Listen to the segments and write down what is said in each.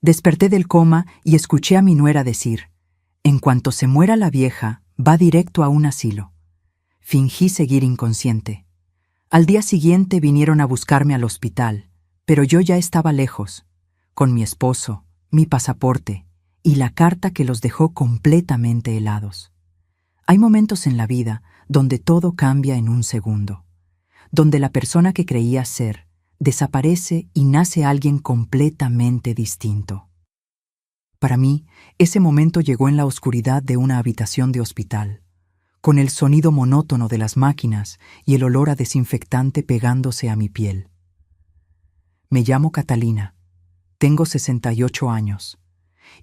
Desperté del coma y escuché a mi nuera decir: «En cuanto se muera la vieja, va directo a un asilo». Fingí seguir inconsciente. Al día siguiente vinieron a buscarme al hospital, pero yo ya estaba lejos, con mi esposo, mi pasaporte y la carta que los dejó completamente helados. Hay momentos en la vida donde todo cambia en un segundo, donde la persona que creía ser desaparece y nace alguien completamente distinto. Para mí, ese momento llegó en la oscuridad de una habitación de hospital, con el sonido monótono de las máquinas y el olor a desinfectante pegándose a mi piel. Me llamo Catalina, tengo 68 años,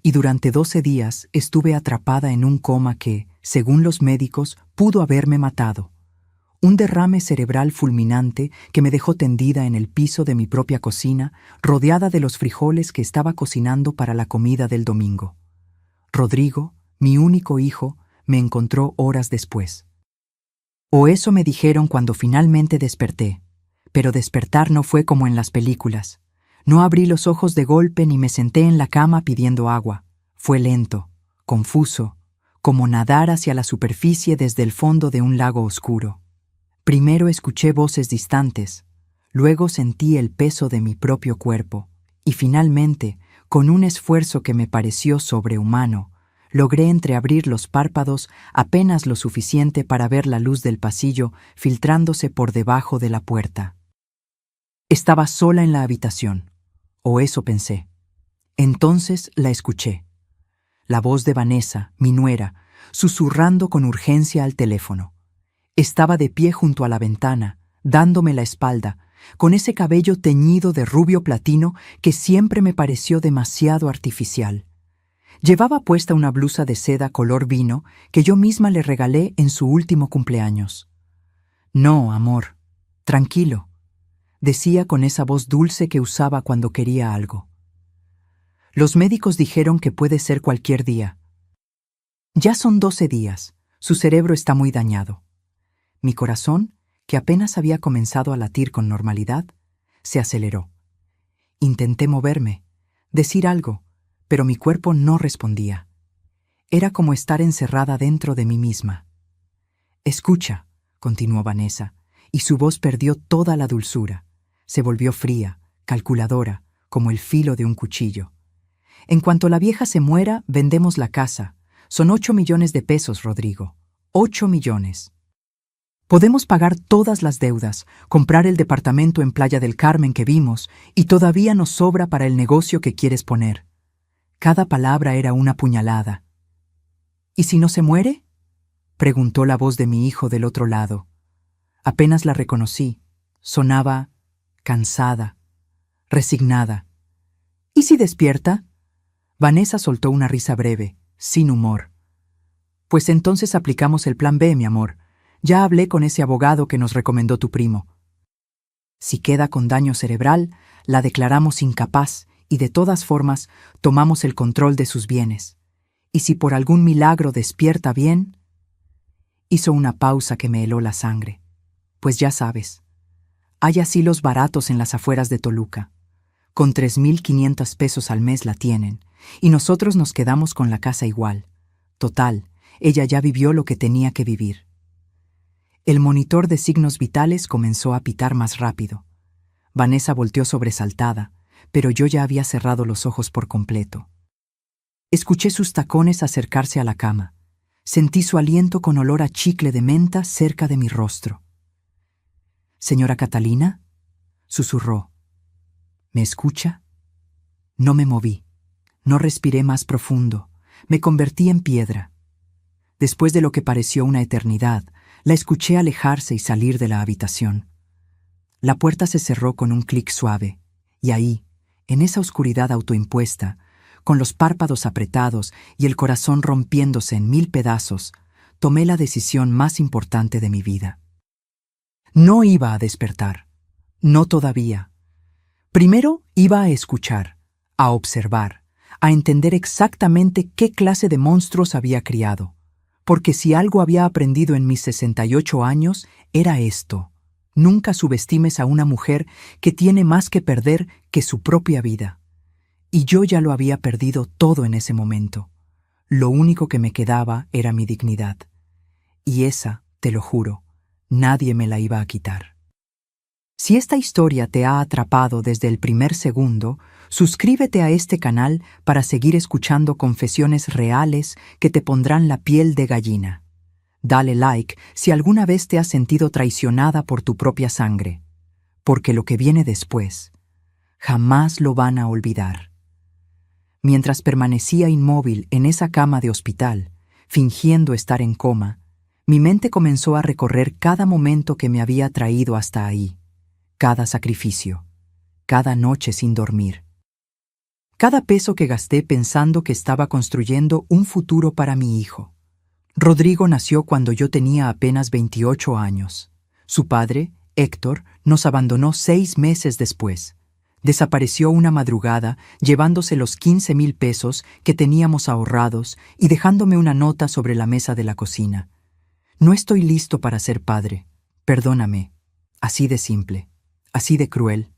y durante 12 días estuve atrapada en un coma que, según los médicos, pudo haberme matado. Un derrame cerebral fulminante que me dejó tendida en el piso de mi propia cocina, rodeada de los frijoles que estaba cocinando para la comida del domingo. Rodrigo, mi único hijo, me encontró horas después. O eso me dijeron cuando finalmente desperté, pero despertar no fue como en las películas. No abrí los ojos de golpe ni me senté en la cama pidiendo agua. Fue lento, confuso, como nadar hacia la superficie desde el fondo de un lago oscuro. Primero escuché voces distantes, luego sentí el peso de mi propio cuerpo, y finalmente, con un esfuerzo que me pareció sobrehumano, logré entreabrir los párpados apenas lo suficiente para ver la luz del pasillo filtrándose por debajo de la puerta. Estaba sola en la habitación, o eso pensé. Entonces la escuché. La voz de Vanessa, mi nuera, susurrando con urgencia al teléfono. Estaba de pie junto a la ventana, dándome la espalda, con ese cabello teñido de rubio platino que siempre me pareció demasiado artificial. Llevaba puesta una blusa de seda color vino que yo misma le regalé en su último cumpleaños. «No, amor, tranquilo», decía con esa voz dulce que usaba cuando quería algo. «Los médicos dijeron que puede ser cualquier día. Ya son 12 días, su cerebro está muy dañado». Mi corazón, que apenas había comenzado a latir con normalidad, se aceleró. Intenté moverme, decir algo, pero mi cuerpo no respondía. Era como estar encerrada dentro de mí misma. «Escucha», continuó Vanessa, y su voz perdió toda la dulzura. Se volvió fría, calculadora, como el filo de un cuchillo. «En cuanto la vieja se muera, vendemos la casa. Son 8 millones de pesos, Rodrigo. 8 millones. Podemos pagar todas las deudas, comprar el departamento en Playa del Carmen que vimos, y todavía nos sobra para el negocio que quieres poner». Cada palabra era una puñalada. «¿Y si no se muere?», preguntó la voz de mi hijo del otro lado. Apenas la reconocí. Sonaba cansada, resignada. «¿Y si despierta?». Vanessa soltó una risa breve, sin humor. «Pues entonces aplicamos el plan B, mi amor. Ya hablé con ese abogado que nos recomendó tu primo. Si queda con daño cerebral, la declaramos incapaz y de todas formas tomamos el control de sus bienes. Y si por algún milagro despierta bien…». Hizo una pausa que me heló la sangre. «Pues ya sabes, hay asilos baratos en las afueras de Toluca. Con 3,500 pesos al mes la tienen, y nosotros nos quedamos con la casa igual. Total, ella ya vivió lo que tenía que vivir». El monitor de signos vitales comenzó a pitar más rápido. Vanessa volteó sobresaltada, pero yo ya había cerrado los ojos por completo. Escuché sus tacones acercarse a la cama. Sentí su aliento con olor a chicle de menta cerca de mi rostro. «Señora Catalina», susurró. «¿Me escucha?». No me moví. No respiré más profundo. Me convertí en piedra. Después de lo que pareció una eternidad, la escuché alejarse y salir de la habitación. La puerta se cerró con un clic suave, y ahí, en esa oscuridad autoimpuesta, con los párpados apretados y el corazón rompiéndose en 1000 pedazos, tomé la decisión más importante de mi vida. No iba a despertar. No todavía. Primero iba a escuchar, a observar, a entender exactamente qué clase de monstruos había criado. Porque si algo había aprendido en mis 68 años, era esto: nunca subestimes a una mujer que tiene más que perder que su propia vida. y yo ya lo había perdido todo en ese momento. Lo único que me quedaba era mi dignidad. Y esa, te lo juro, nadie me la iba a quitar. Si esta historia te ha atrapado desde el primer segundo, suscríbete a este canal para seguir escuchando confesiones reales que te pondrán la piel de gallina. Dale like si alguna vez te has sentido traicionada por tu propia sangre, porque lo que viene después jamás lo van a olvidar. Mientras permanecía inmóvil en esa cama de hospital, fingiendo estar en coma, mi mente comenzó a recorrer cada momento que me había traído hasta ahí, cada sacrificio, cada noche sin dormir, cada peso que gasté pensando que estaba construyendo un futuro para mi hijo. Rodrigo nació cuando yo tenía apenas 28 años. Su padre, Héctor, nos abandonó 6 meses después. Desapareció una madrugada llevándose los 15,000 pesos que teníamos ahorrados y dejándome una nota sobre la mesa de la cocina. No estoy listo para ser padre. Perdóname. Así de simple. Así de cruel.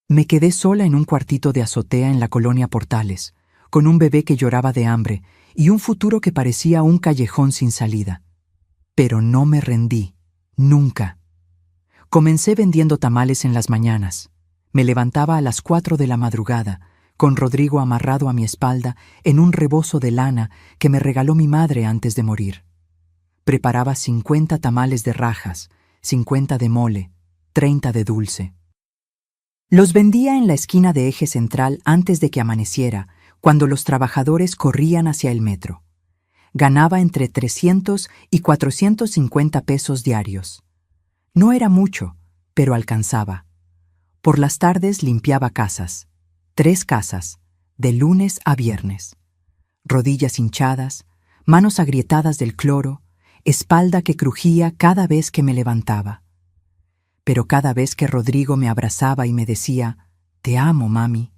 Me quedé sola en un cuartito de azotea en la colonia Portales, con un bebé que lloraba de hambre y un futuro que parecía un callejón sin salida. Pero no me rendí. Nunca. Comencé vendiendo tamales en las mañanas. Me levantaba a las 4 de la madrugada, con Rodrigo amarrado a mi espalda en un rebozo de lana que me regaló mi madre antes de morir. Preparaba 50 tamales de rajas, 50 de mole, 30 de dulce. Los vendía en la esquina de Eje Central antes de que amaneciera, cuando los trabajadores corrían hacia el metro. Ganaba entre 300 y 450 pesos diarios. No era mucho, pero alcanzaba. Por las tardes limpiaba casas, 3 casas, de lunes a viernes. Rodillas hinchadas, manos agrietadas del cloro, espalda que crujía cada vez que me levantaba. Pero cada vez que Rodrigo me abrazaba y me decía, «Te amo, mami»,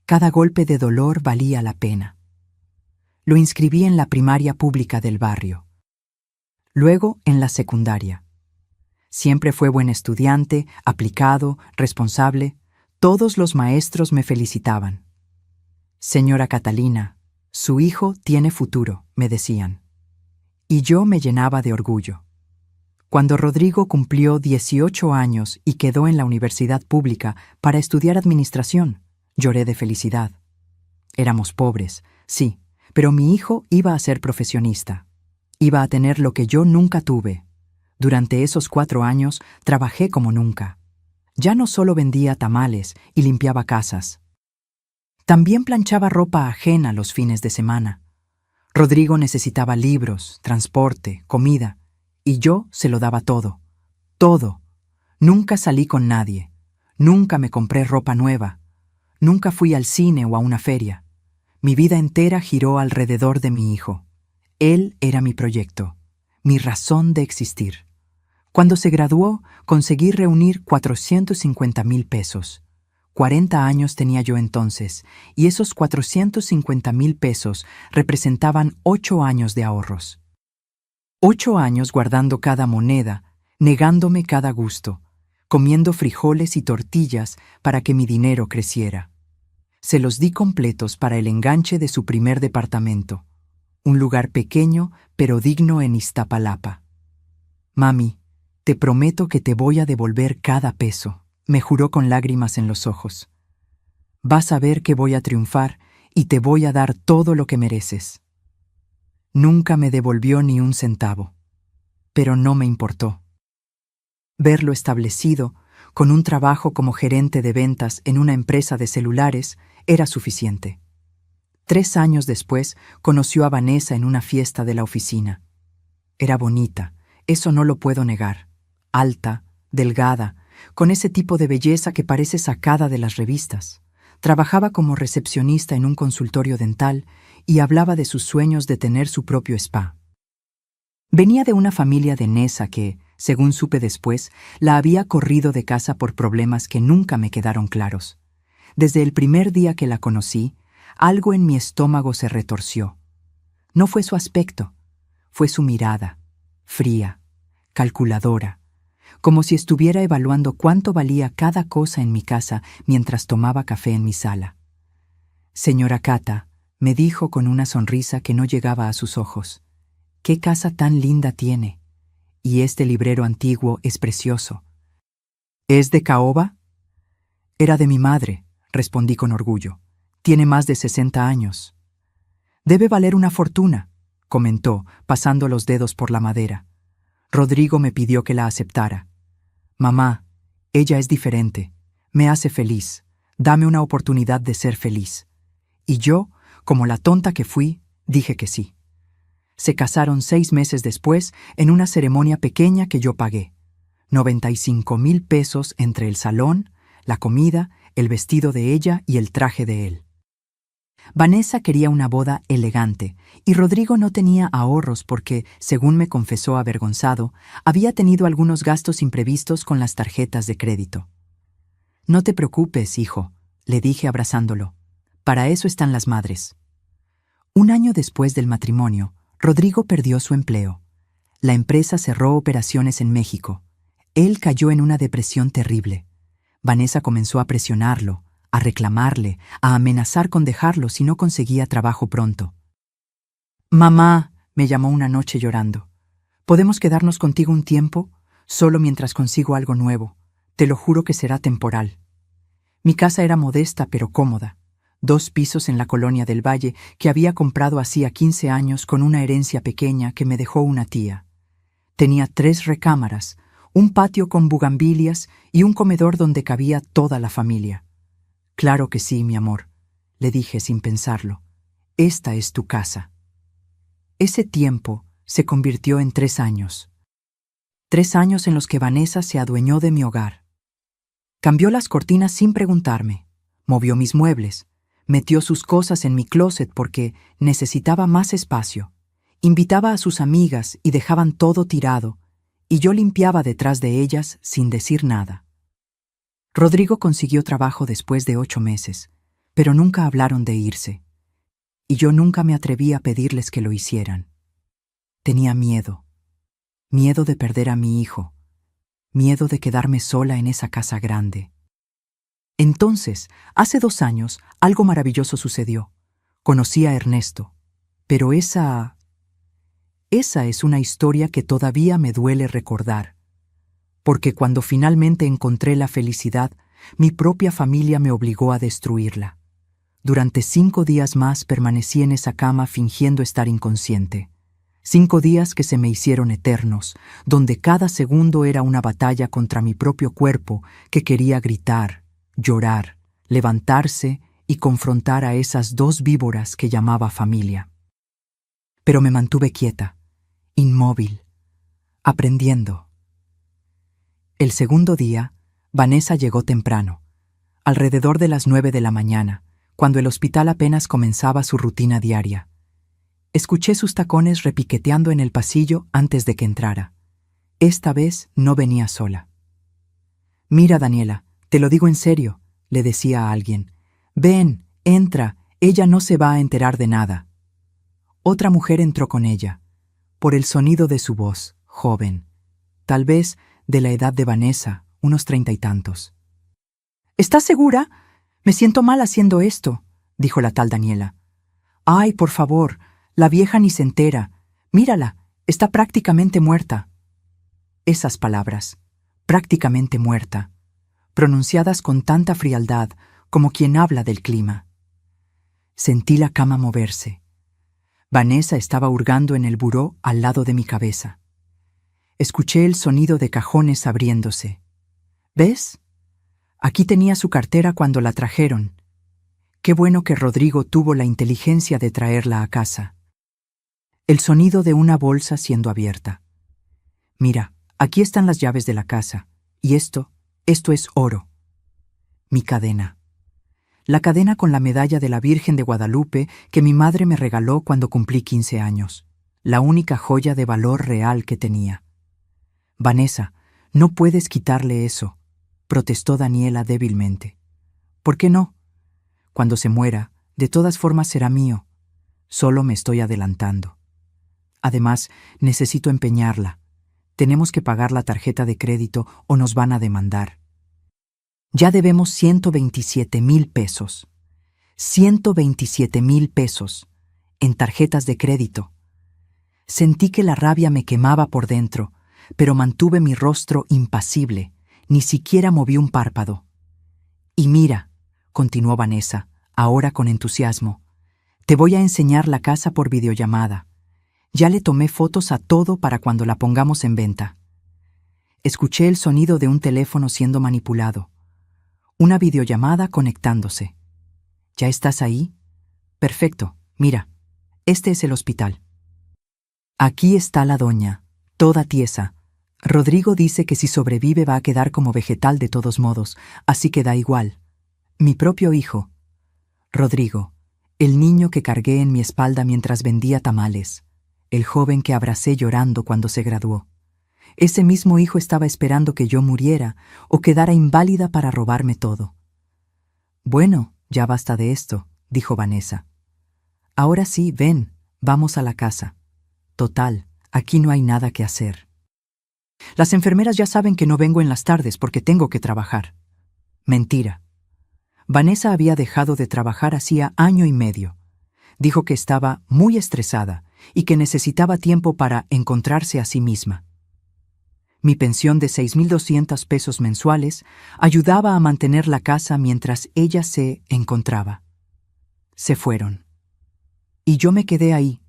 cada golpe de dolor valía la pena. Lo inscribí en la primaria pública del barrio. Luego en la secundaria. Siempre fue buen estudiante, aplicado, responsable. Todos los maestros me felicitaban. «Señora Catalina, su hijo tiene futuro», me decían. Y yo me llenaba de orgullo. Cuando Rodrigo cumplió 18 años y quedó en la universidad pública para estudiar administración, lloré de felicidad. Éramos pobres, sí, pero mi hijo iba a ser profesionista. Iba a tener lo que yo nunca tuve. Durante esos 4 años trabajé como nunca. Ya no solo vendía tamales y limpiaba casas. También planchaba ropa ajena los fines de semana. Rodrigo necesitaba libros, transporte, comida, y yo se lo daba todo. Todo. Nunca salí con nadie. Nunca me compré ropa nueva. Nunca fui al cine o a una feria. Mi vida entera giró alrededor de mi hijo. Él era mi proyecto, mi razón de existir. Cuando se graduó, conseguí reunir 450,000 pesos. 40 años tenía yo entonces, y esos 450,000 pesos representaban 8 años de ahorros. 8 años guardando cada moneda, negándome cada gusto, comiendo frijoles y tortillas para que mi dinero creciera. Se los di completos para el enganche de su primer departamento, un lugar pequeño pero digno en Iztapalapa. «Mami, te prometo que te voy a devolver cada peso», me juró con lágrimas en los ojos. «Vas a ver que voy a triunfar y te voy a dar todo lo que mereces». Nunca me devolvió ni un centavo, pero no me importó. Verlo establecido, con un trabajo como gerente de ventas en una empresa de celulares, era suficiente. 3 años después, conoció a Vanessa en una fiesta de la oficina. Era bonita, eso no lo puedo negar. Alta, delgada, con ese tipo de belleza que parece sacada de las revistas. Trabajaba como recepcionista en un consultorio dental y hablaba de sus sueños de tener su propio spa. Venía de una familia danesa que, según supe después, la había corrido de casa por problemas que nunca me quedaron claros. Desde el primer día que la conocí, algo en mi estómago se retorció. No fue su aspecto, fue su mirada, fría, calculadora, como si estuviera evaluando cuánto valía cada cosa en mi casa mientras tomaba café en mi sala. Señora Cata, me dijo con una sonrisa que no llegaba a sus ojos. «¿Qué casa tan linda tiene? Y este librero antiguo es precioso». «¿Es de caoba?» «Era de mi madre», respondí con orgullo. «Tiene más de 60 años». «Debe valer una fortuna», comentó, pasando los dedos por la madera. Rodrigo me pidió que la aceptara. «Mamá, ella es diferente. Me hace feliz. Dame una oportunidad de ser feliz». Y yo, como la tonta que fui, dije que sí. Se casaron 6 meses después en una ceremonia pequeña que yo pagué. 95,000 pesos entre el salón, la comida, el vestido de ella y el traje de él. Vanessa quería una boda elegante, y Rodrigo no tenía ahorros porque, según me confesó avergonzado, había tenido algunos gastos imprevistos con las tarjetas de crédito. «No te preocupes, hijo», le dije abrazándolo. «Para eso están las madres». 1 año después del matrimonio, Rodrigo perdió su empleo. La empresa cerró operaciones en México. Él cayó en una depresión terrible. Vanessa comenzó a presionarlo, a reclamarle, a amenazar con dejarlo si no conseguía trabajo pronto. «Mamá», me llamó una noche llorando, «¿podemos quedarnos contigo un tiempo? Solo mientras consigo algo nuevo. Te lo juro que será temporal». Mi casa era modesta pero cómoda. 2 pisos en la colonia del Valle que había comprado hacía 15 años con una herencia pequeña que me dejó una tía. Tenía 3 recámaras, un patio con bugambilias y un comedor donde cabía toda la familia. «Claro que sí, mi amor», le dije sin pensarlo. «Esta es tu casa». Ese tiempo se convirtió en 3 años. 3 años en los que Vanessa se adueñó de mi hogar. Cambió las cortinas sin preguntarme, movió mis muebles, metió sus cosas en mi closet porque necesitaba más espacio, invitaba a sus amigas y dejaban todo tirado, y yo limpiaba detrás de ellas sin decir nada. Rodrigo consiguió trabajo después de 8 meses, pero nunca hablaron de irse, y yo nunca me atreví a pedirles que lo hicieran. Tenía miedo de perder a mi hijo, miedo de quedarme sola en esa casa grande. Entonces, hace 2 años, algo maravilloso sucedió. Conocí a Ernesto, pero esa es una historia que todavía me duele recordar, porque cuando finalmente encontré la felicidad, mi propia familia me obligó a destruirla. Durante 5 días más permanecí en esa cama fingiendo estar inconsciente. 5 días que se me hicieron eternos, donde cada segundo era una batalla contra mi propio cuerpo que quería gritar, llorar, levantarse y confrontar a esas 2 víboras que llamaba familia. Pero me mantuve quieta, inmóvil, aprendiendo. El segundo día, Vanessa llegó temprano, alrededor de las 9 de la mañana, cuando el hospital apenas comenzaba su rutina diaria. Escuché sus tacones repiqueteando en el pasillo antes de que entrara. Esta vez no venía sola. «Mira, Daniela, te lo digo en serio», le decía a alguien. «Ven, entra, ella no se va a enterar de nada». Otra mujer entró con ella, por el sonido de su voz, joven, tal vez de la edad de Vanessa, unos 30 y tantos. «¿Estás segura? Me siento mal haciendo esto», dijo la tal Daniela. «Ay, por favor, la vieja ni se entera. Mírala, está prácticamente muerta». Esas palabras, prácticamente muerta, pronunciadas con tanta frialdad como quien habla del clima. Sentí la cama moverse. Vanessa estaba hurgando en el buró al lado de mi cabeza. Escuché el sonido de cajones abriéndose. «¿Ves? Aquí tenía su cartera cuando la trajeron. Qué bueno que Rodrigo tuvo la inteligencia de traerla a casa». El sonido de una bolsa siendo abierta. «Mira, aquí están las llaves de la casa, y esto es oro». Mi cadena. La cadena con la medalla de la Virgen de Guadalupe que mi madre me regaló cuando cumplí 15 años. La única joya de valor real que tenía. «Vanessa, no puedes quitarle eso», protestó Daniela débilmente. «¿Por qué no? Cuando se muera, de todas formas será mío. Solo me estoy adelantando. Además, necesito empeñarla. Tenemos que pagar la tarjeta de crédito o nos van a demandar. Ya debemos 127,000 pesos. 127,000 pesos, en tarjetas de crédito. Sentí que la rabia me quemaba por dentro, pero mantuve mi rostro impasible, ni siquiera moví un párpado. Y mira, continuó Vanessa, ahora con entusiasmo, te voy a enseñar la casa por videollamada. Ya le tomé fotos a todo para cuando la pongamos en venta. Escuché el sonido de un teléfono siendo manipulado. Una videollamada conectándose. ¿Ya estás ahí? Perfecto, mira, este es el hospital. Aquí está la doña, toda tiesa. Rodrigo dice que si sobrevive va a quedar como vegetal de todos modos, así que da igual. Mi propio hijo. Rodrigo, el niño que cargué en mi espalda mientras vendía tamales, el joven que abracé llorando cuando se graduó. Ese mismo hijo estaba esperando que yo muriera o quedara inválida para robarme todo. Bueno, ya basta de esto, dijo Vanessa. Ahora sí, ven, vamos a la casa. Total, aquí no hay nada que hacer. Las enfermeras ya saben que no vengo en las tardes porque tengo que trabajar. Mentira. Vanessa había dejado de trabajar hacía 1 año y medio. Dijo que estaba muy estresada y que necesitaba tiempo para encontrarse a sí misma. Mi pensión de 6,200 pesos mensuales ayudaba a mantener la casa mientras ella se encontraba. Se fueron. Y yo me quedé ahí,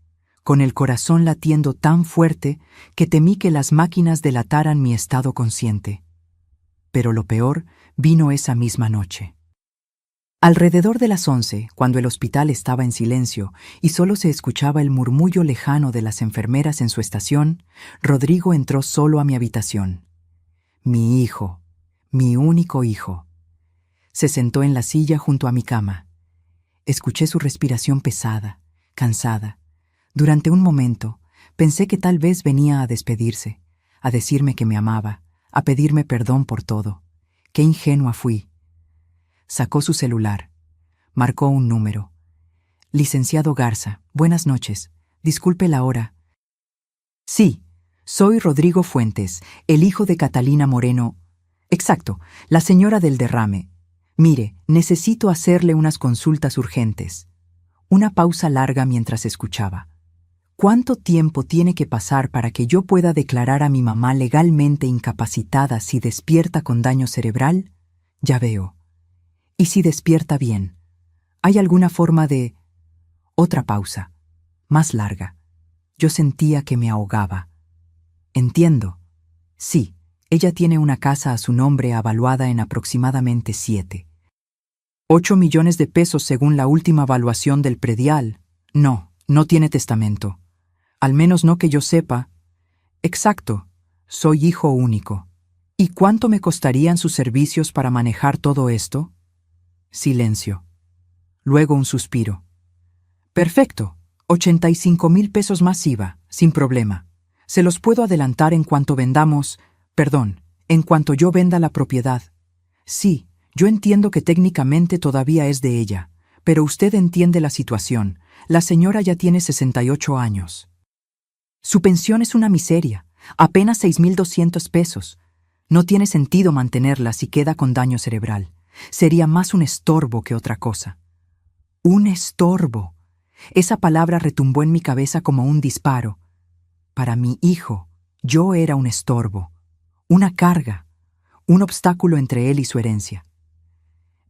con el corazón latiendo tan fuerte que temí que las máquinas delataran mi estado consciente. Pero lo peor vino esa misma noche. Alrededor de las 11, cuando el hospital estaba en silencio y solo se escuchaba el murmullo lejano de las enfermeras en su estación, Rodrigo entró solo a mi habitación. Mi hijo, mi único hijo. Se sentó en la silla junto a mi cama. Escuché su respiración pesada, cansada. Durante un momento, pensé que tal vez venía a despedirse, a decirme que me amaba, a pedirme perdón por todo. Qué ingenua fui. Sacó su celular. Marcó un número. Licenciado Garza, buenas noches. Disculpe la hora. Sí, soy Rodrigo Fuentes, el hijo de Catalina Moreno. Exacto, la señora del derrame. Mire, necesito hacerle unas consultas urgentes. Una pausa larga mientras escuchaba. ¿Cuánto tiempo tiene que pasar para que yo pueda declarar a mi mamá legalmente incapacitada si despierta con daño cerebral? Ya veo. ¿Y si despierta bien? ¿Hay alguna forma de...? Otra pausa, más larga. Yo sentía que me ahogaba. Entiendo. Sí, ella tiene una casa a su nombre avaluada en aproximadamente 8 millones de pesos según la última evaluación del predial. No, no tiene testamento. Al menos no que yo sepa. Exacto, soy hijo único. ¿Y cuánto me costarían sus servicios para manejar todo esto? Silencio. Luego un suspiro. Perfecto, 85,000 pesos más IVA, sin problema. Se los puedo adelantar en cuanto en cuanto yo venda la propiedad. Sí, yo entiendo que técnicamente todavía es de ella, pero usted entiende la situación. La señora ya tiene 68 años. Su pensión es una miseria, apenas 6,200 pesos. No tiene sentido mantenerla si queda con daño cerebral. Sería más un estorbo que otra cosa. Un estorbo. Esa palabra retumbó en mi cabeza como un disparo. Para mi hijo, yo era un estorbo, una carga, un obstáculo entre él y su herencia.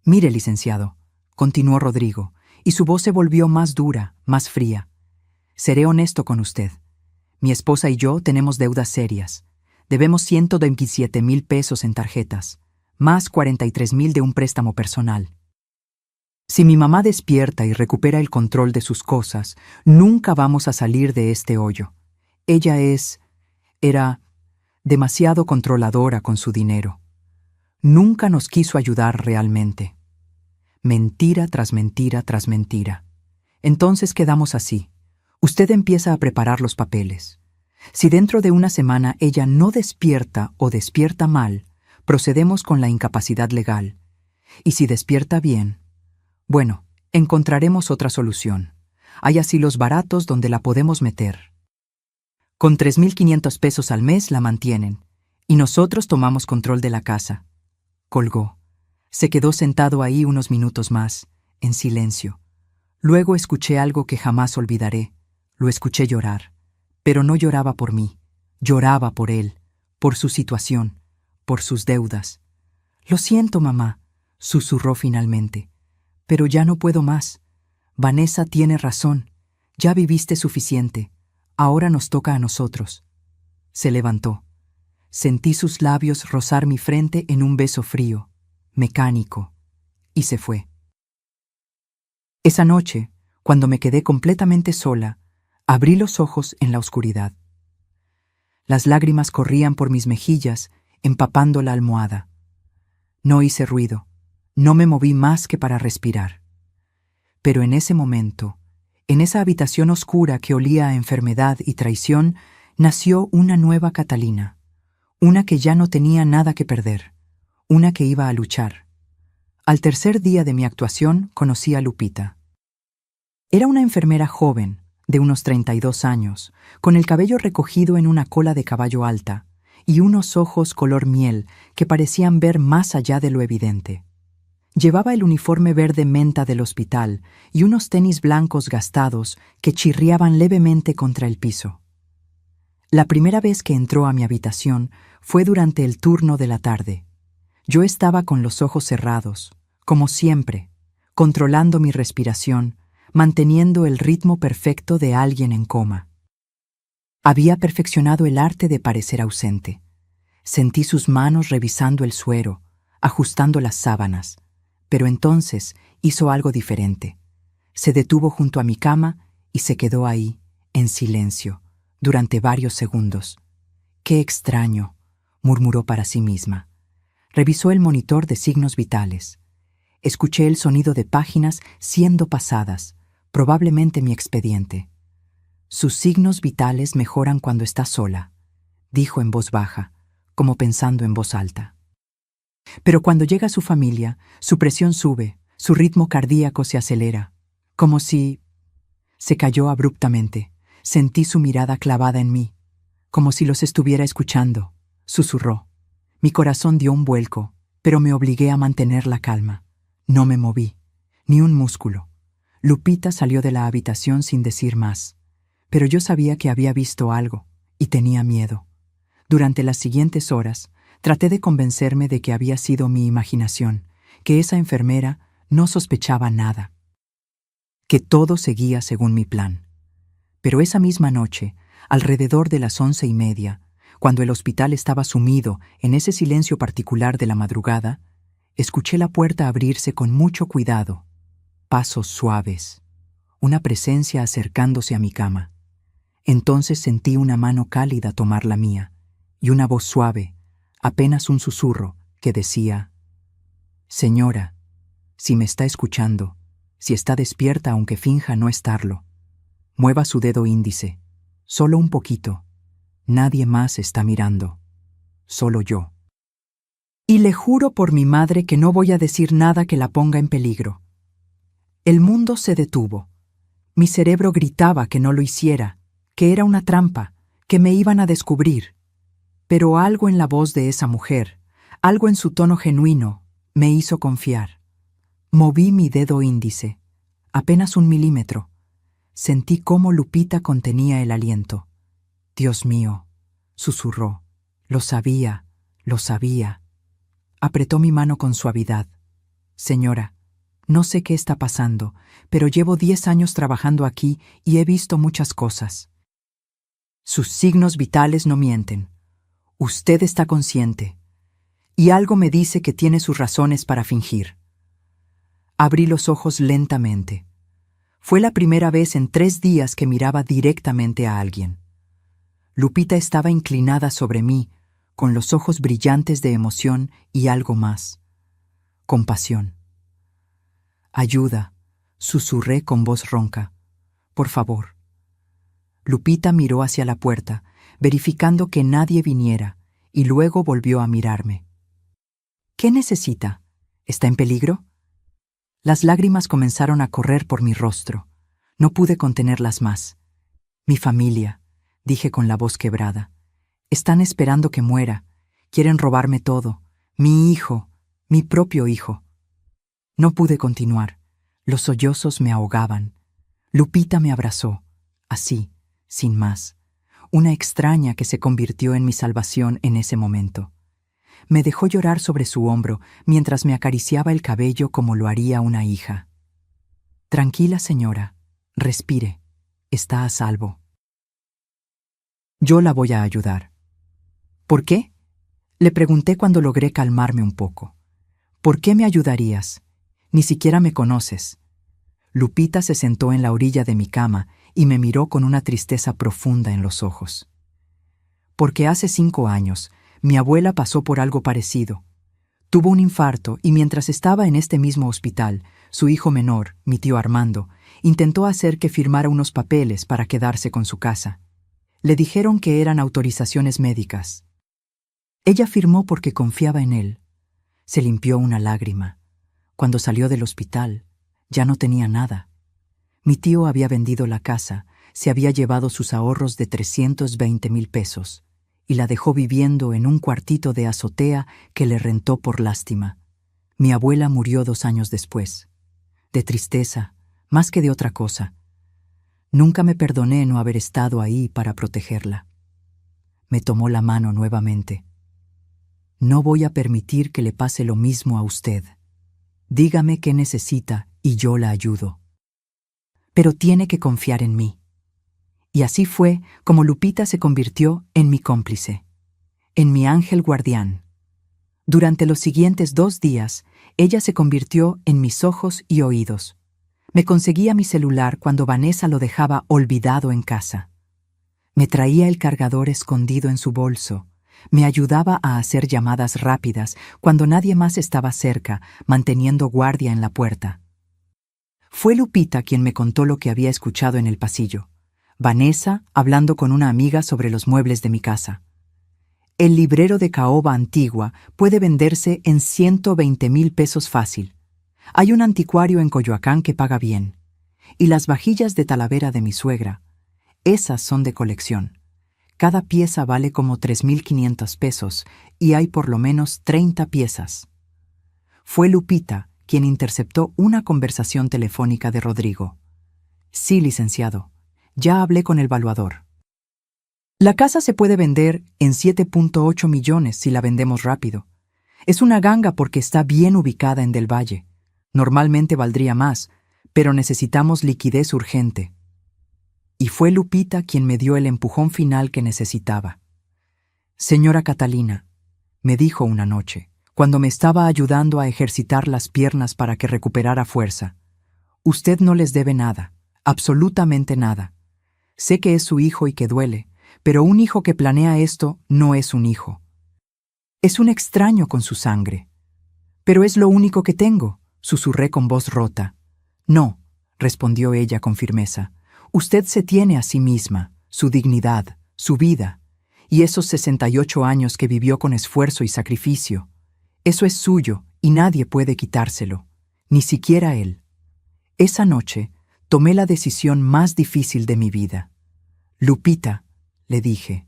Mire, licenciado, continuó Rodrigo, y su voz se volvió más dura, más fría. Seré honesto con usted. Mi esposa y yo tenemos deudas serias. Debemos 127,000 pesos en tarjetas, más 43,000 de un préstamo personal. Si mi mamá despierta y recupera el control de sus cosas, nunca vamos a salir de este hoyo. Ella era demasiado controladora con su dinero. Nunca nos quiso ayudar realmente. Mentira tras mentira tras mentira. Entonces quedamos así. Usted empieza a preparar los papeles. Si dentro de una semana ella no despierta o despierta mal, procedemos con la incapacidad legal. Y si despierta bien, bueno, encontraremos otra solución. Hay asilos baratos donde la podemos meter. Con 3,500 pesos al mes la mantienen, y nosotros tomamos control de la casa. Colgó. Se quedó sentado ahí unos minutos más, en silencio. Luego escuché algo que jamás olvidaré. Lo escuché llorar, pero no lloraba por mí, lloraba por él, por su situación, por sus deudas. «Lo siento, mamá», susurró finalmente, «pero ya no puedo más. Vanessa tiene razón. Ya viviste suficiente. Ahora nos toca a nosotros». Se levantó. Sentí sus labios rozar mi frente en un beso frío, mecánico, y se fue. Esa noche, cuando me quedé completamente sola, abrí los ojos en la oscuridad. Las lágrimas corrían por mis mejillas, empapando la almohada. No hice ruido, no me moví más que para respirar. Pero en ese momento, en esa habitación oscura que olía a enfermedad y traición, nació una nueva Catalina, una que ya no tenía nada que perder, una que iba a luchar. Al tercer día de mi actuación conocí a Lupita. Era una enfermera joven, de unos 32 años, con el cabello recogido en una cola de caballo alta y unos ojos color miel que parecían ver más allá de lo evidente. Llevaba el uniforme verde menta del hospital y unos tenis blancos gastados que chirriaban levemente contra el piso. La primera vez que entró a mi habitación fue durante el turno de la tarde. Yo estaba con los ojos cerrados, como siempre, controlando mi respiración, manteniendo el ritmo perfecto de alguien en coma. Había perfeccionado el arte de parecer ausente. Sentí sus manos revisando el suero, ajustando las sábanas, pero entonces hizo algo diferente. Se detuvo junto a mi cama y se quedó ahí, en silencio, durante varios segundos. «Qué extraño», murmuró para sí misma. Revisó el monitor de signos vitales. Escuché el sonido de páginas siendo pasadas, probablemente mi expediente. «Sus signos vitales mejoran cuando está sola», dijo en voz baja, como pensando en voz alta. Pero cuando llega su familia, su presión sube, su ritmo cardíaco se acelera, como si... Se calló abruptamente. Sentí su mirada clavada en mí, como si los estuviera escuchando. Susurró. Mi corazón dio un vuelco, pero me obligué a mantener la calma. No me moví, ni un músculo. Lupita salió de la habitación sin decir más, pero yo sabía que había visto algo, y tenía miedo. Durante las siguientes horas, traté de convencerme de que había sido mi imaginación, que esa enfermera no sospechaba nada, que todo seguía según mi plan. Pero esa misma noche, alrededor de las 11:30, cuando el hospital estaba sumido en ese silencio particular de la madrugada, escuché la puerta abrirse con mucho cuidado, pasos suaves, una presencia acercándose a mi cama. Entonces sentí una mano cálida tomar la mía, y una voz suave, apenas un susurro, que decía: «Señora, si me está escuchando, si está despierta aunque finja no estarlo, mueva su dedo índice, solo un poquito. Nadie más está mirando, solo yo. Y le juro por mi madre que no voy a decir nada que la ponga en peligro». El mundo se detuvo. Mi cerebro gritaba que no lo hiciera, que era una trampa, que me iban a descubrir. Pero algo en la voz de esa mujer, algo en su tono genuino, me hizo confiar. Moví mi dedo índice, apenas 1 milímetro. Sentí cómo Lupita contenía el aliento. «Dios mío», susurró. «Lo sabía, lo sabía». Apretó mi mano con suavidad. «Señora, no sé qué está pasando, pero llevo 10 años trabajando aquí y he visto muchas cosas. Sus signos vitales no mienten. Usted está consciente. Y algo me dice que tiene sus razones para fingir». Abrí los ojos lentamente. Fue la primera vez en 3 días que miraba directamente a alguien. Lupita estaba inclinada sobre mí, con los ojos brillantes de emoción y algo más. Compasión. «Ayuda», susurré con voz ronca. «Por favor». Lupita miró hacia la puerta, verificando que nadie viniera, y luego volvió a mirarme. «¿Qué necesita? ¿Está en peligro?» Las lágrimas comenzaron a correr por mi rostro. No pude contenerlas más. «Mi familia», dije con la voz quebrada. «Están esperando que muera. Quieren robarme todo. Mi hijo, mi propio hijo». No pude continuar. Los sollozos me ahogaban. Lupita me abrazó, así, sin más. Una extraña que se convirtió en mi salvación en ese momento. Me dejó llorar sobre su hombro mientras me acariciaba el cabello como lo haría una hija. Tranquila, señora. Respire. Está a salvo. Yo la voy a ayudar. ¿Por qué? Le pregunté cuando logré calmarme un poco. ¿Por qué me ayudarías? Ni siquiera me conoces. Lupita se sentó en la orilla de mi cama y me miró con una tristeza profunda en los ojos. Porque hace 5 años, mi abuela pasó por algo parecido. Tuvo un infarto y mientras estaba en este mismo hospital, su hijo menor, mi tío Armando, intentó hacer que firmara unos papeles para quedarse con su casa. Le dijeron que eran autorizaciones médicas. Ella firmó porque confiaba en él. Se limpió una lágrima. Cuando salió del hospital, ya no tenía nada. Mi tío había vendido la casa, se había llevado sus ahorros de 320,000 pesos y la dejó viviendo en un cuartito de azotea que le rentó por lástima. Mi abuela murió 2 años después. De tristeza, más que de otra cosa. Nunca me perdoné no haber estado ahí para protegerla. Me tomó la mano nuevamente. No voy a permitir que le pase lo mismo a usted. Dígame qué necesita y yo la ayudo. Pero tiene que confiar en mí. Y así fue como Lupita se convirtió en mi cómplice, en mi ángel guardián. Durante los siguientes 2 días, ella se convirtió en mis ojos y oídos. Me conseguía mi celular cuando Vanessa lo dejaba olvidado en casa. Me traía el cargador escondido en su bolso. Me ayudaba a hacer llamadas rápidas cuando nadie más estaba cerca, manteniendo guardia en la puerta. Fue Lupita quien me contó lo que había escuchado en el pasillo. Vanessa hablando con una amiga sobre los muebles de mi casa. El librero de caoba antigua puede venderse en 120,000 pesos fácil. Hay un anticuario en Coyoacán que paga bien. Y las vajillas de Talavera de mi suegra, esas son de colección. Cada pieza vale como 3,500 pesos y hay por lo menos 30 piezas. Fue Lupita quien interceptó una conversación telefónica de Rodrigo. Sí, licenciado. Ya hablé con el valuador. La casa se puede vender en 7.8 millones si la vendemos rápido. Es una ganga porque está bien ubicada en Del Valle. Normalmente valdría más, pero necesitamos liquidez urgente. Y fue Lupita quien me dio el empujón final que necesitaba. Señora Catalina, me dijo una noche, cuando me estaba ayudando a ejercitar las piernas para que recuperara fuerza, usted no les debe nada, absolutamente nada. Sé que es su hijo y que duele, pero un hijo que planea esto no es un hijo. Es un extraño con su sangre. Pero es lo único que tengo, susurré con voz rota. No, respondió ella con firmeza. Usted se tiene a sí misma, su dignidad, su vida, y esos 68 años que vivió con esfuerzo y sacrificio. Eso es suyo y nadie puede quitárselo, ni siquiera él. Esa noche tomé la decisión más difícil de mi vida. Lupita, le dije,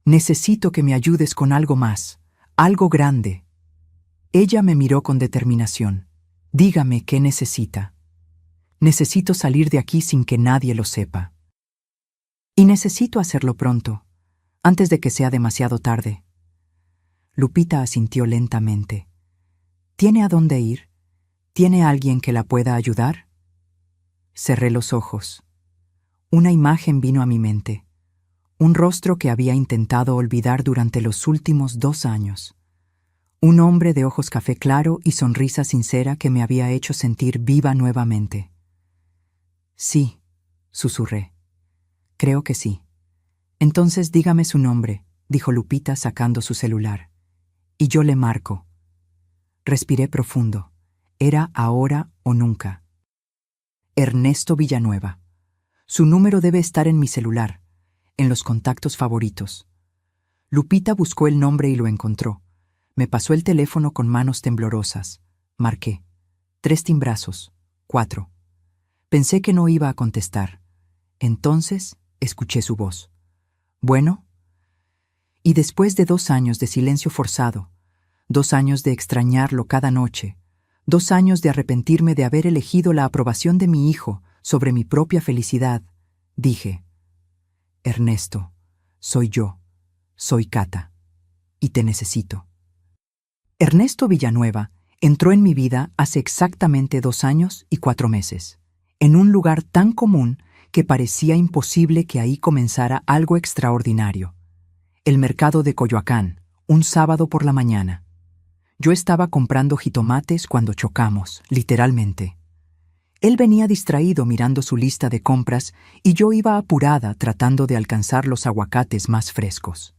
necesito que me ayudes con algo más, algo grande. Ella me miró con determinación. Dígame qué necesita. Necesito salir de aquí sin que nadie lo sepa. Y necesito hacerlo pronto, antes de que sea demasiado tarde. Lupita asintió lentamente. ¿Tiene a dónde ir? ¿Tiene alguien que la pueda ayudar? Cerré los ojos. Una imagen vino a mi mente. Un rostro que había intentado olvidar durante los últimos 2 años. Un hombre de ojos café claro y sonrisa sincera que me había hecho sentir viva nuevamente. Sí, susurré. Creo que sí. Entonces dígame su nombre, dijo Lupita sacando su celular. Y yo le marco. Respiré profundo. Era ahora o nunca. Ernesto Villanueva. Su número debe estar en mi celular, en los contactos favoritos. Lupita buscó el nombre y lo encontró. Me pasó el teléfono con manos temblorosas. Marqué. 3 timbrazos. 4. Pensé que no iba a contestar. Entonces escuché su voz. ¿Bueno? Y después de 2 años de silencio forzado, 2 años de extrañarlo cada noche, 2 años de arrepentirme de haber elegido la aprobación de mi hijo sobre mi propia felicidad, dije: Ernesto, soy yo, soy Cata, y te necesito. Ernesto Villanueva entró en mi vida hace exactamente 2 años y 4 meses, en un lugar tan común que parecía imposible que ahí comenzara algo extraordinario. El mercado de Coyoacán, un sábado por la mañana. Yo estaba comprando jitomates cuando chocamos, literalmente. Él venía distraído mirando su lista de compras y yo iba apurada tratando de alcanzar los aguacates más frescos.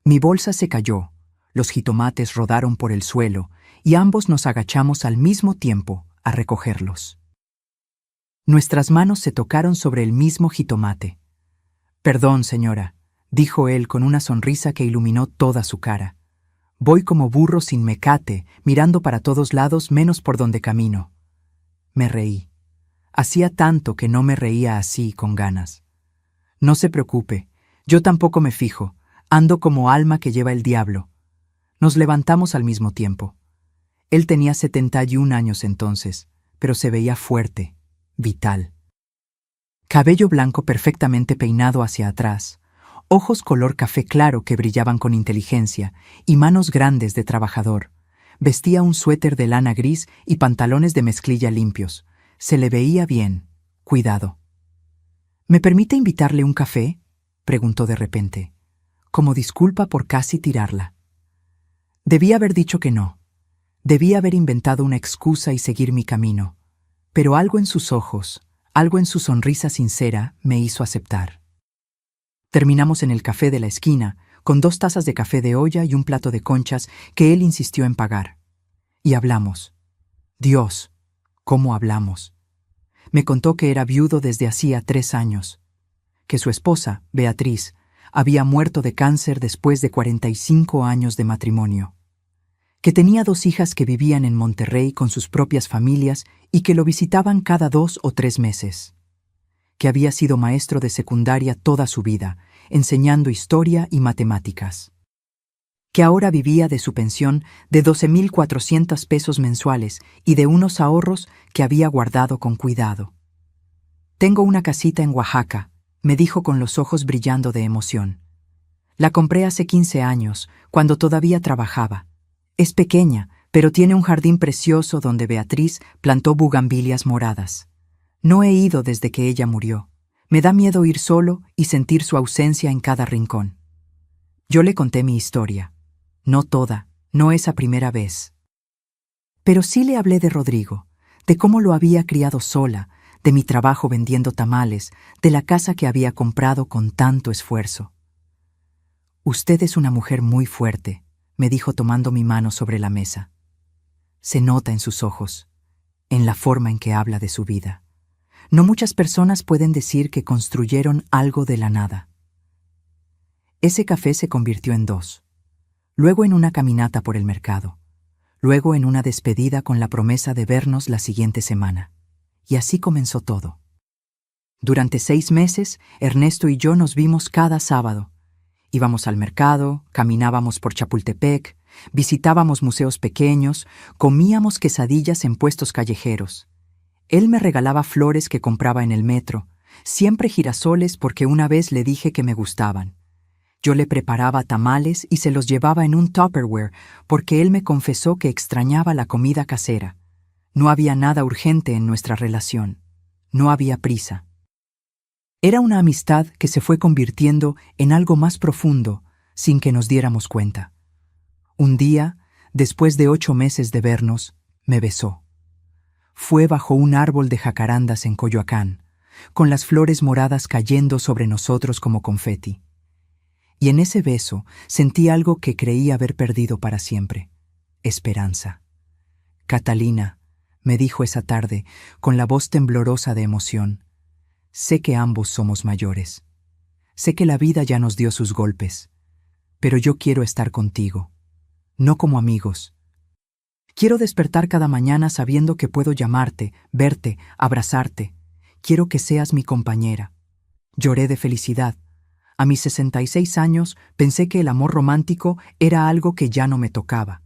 Mi bolsa se cayó, los jitomates rodaron por el suelo y ambos nos agachamos al mismo tiempo a recogerlos. Nuestras manos se tocaron sobre el mismo jitomate. «Perdón, señora», dijo él con una sonrisa que iluminó toda su cara. «Voy como burro sin mecate, mirando para todos lados menos por donde camino». Me reí. Hacía tanto que no me reía así, con ganas. «No se preocupe, yo tampoco me fijo, ando como alma que lleva el diablo». Nos levantamos al mismo tiempo. Él tenía 71 años entonces, pero se veía fuerte, vital. Cabello blanco perfectamente peinado hacia atrás, ojos color café claro que brillaban con inteligencia y manos grandes de trabajador. Vestía un suéter de lana gris y pantalones de mezclilla limpios. Se le veía bien, cuidado. «¿Me permite invitarle un café?», preguntó de repente, como disculpa por casi tirarla. Debí haber dicho que no. Debí haber inventado una excusa y seguir mi camino. Pero algo en sus ojos, algo en su sonrisa sincera, me hizo aceptar. Terminamos en el café de la esquina, con 2 tazas de café de olla y un plato de conchas que él insistió en pagar. Y hablamos. Dios, ¿cómo hablamos? Me contó que era viudo desde hacía 3 años, que su esposa, Beatriz, había muerto de cáncer después de 45 años de matrimonio, que tenía 2 hijas que vivían en Monterrey con sus propias familias y que lo visitaban cada 2 o 3 meses, que había sido maestro de secundaria toda su vida, enseñando historia y matemáticas, que ahora vivía de su pensión de 12,400 pesos mensuales y de unos ahorros que había guardado con cuidado. «Tengo una casita en Oaxaca», me dijo con los ojos brillando de emoción. «La compré hace 15 años, cuando todavía trabajaba. Es pequeña, pero tiene un jardín precioso donde Beatriz plantó bugambilias moradas. No he ido desde que ella murió. Me da miedo ir solo y sentir su ausencia en cada rincón». Yo le conté mi historia. No toda, no esa primera vez. Pero sí le hablé de Rodrigo, de cómo lo había criado sola, de mi trabajo vendiendo tamales, de la casa que había comprado con tanto esfuerzo. «Usted es una mujer muy fuerte», me dijo tomando mi mano sobre la mesa. Se nota en sus ojos, en la forma en que habla de su vida. No muchas personas pueden decir que construyeron algo de la nada. Ese café se convirtió en 2. Luego en una caminata por el mercado. Luego en una despedida con la promesa de vernos la siguiente semana. Y así comenzó todo. Durante 6 meses, Ernesto y yo nos vimos cada sábado. Íbamos al mercado, caminábamos por Chapultepec, visitábamos museos pequeños, comíamos quesadillas en puestos callejeros. Él me regalaba flores que compraba en el metro, siempre girasoles porque una vez le dije que me gustaban. Yo le preparaba tamales y se los llevaba en un Tupperware porque él me confesó que extrañaba la comida casera. No había nada urgente en nuestra relación. No había prisa. Era una amistad que se fue convirtiendo en algo más profundo sin que nos diéramos cuenta. Un día, después de 8 meses de vernos, me besó. Fue bajo un árbol de jacarandas en Coyoacán, con las flores moradas cayendo sobre nosotros como confeti. Y en ese beso sentí algo que creí haber perdido para siempre: esperanza. «Catalina», me dijo esa tarde, con la voz temblorosa de emoción, «sé que ambos somos mayores. Sé que la vida ya nos dio sus golpes. Pero yo quiero estar contigo. No como amigos. Quiero despertar cada mañana sabiendo que puedo llamarte, verte, abrazarte. Quiero que seas mi compañera». Lloré de felicidad. A mis 66 años pensé que el amor romántico era algo que ya no me tocaba.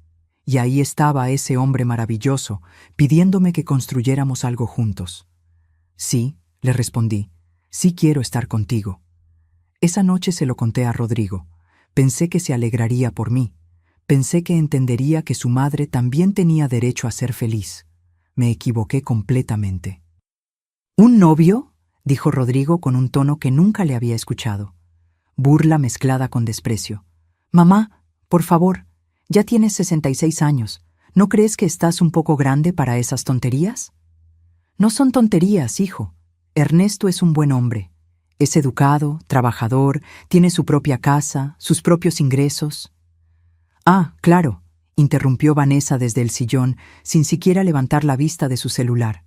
Y ahí estaba ese hombre maravilloso, pidiéndome que construyéramos algo juntos. Sí, le respondí, sí quiero estar contigo. Esa noche se lo conté a Rodrigo. Pensé que se alegraría por mí. Pensé que entendería que su madre también tenía derecho a ser feliz. Me equivoqué completamente. ¿Un novio?, dijo Rodrigo con un tono que nunca le había escuchado. Burla mezclada con desprecio. Mamá, por favor, ya tienes 66 años. ¿No crees que estás un poco grande para esas tonterías? No son tonterías, hijo. Ernesto es un buen hombre. Es educado, trabajador, tiene su propia casa, sus propios ingresos. Ah, claro, interrumpió Vanessa desde el sillón, sin siquiera levantar la vista de su celular.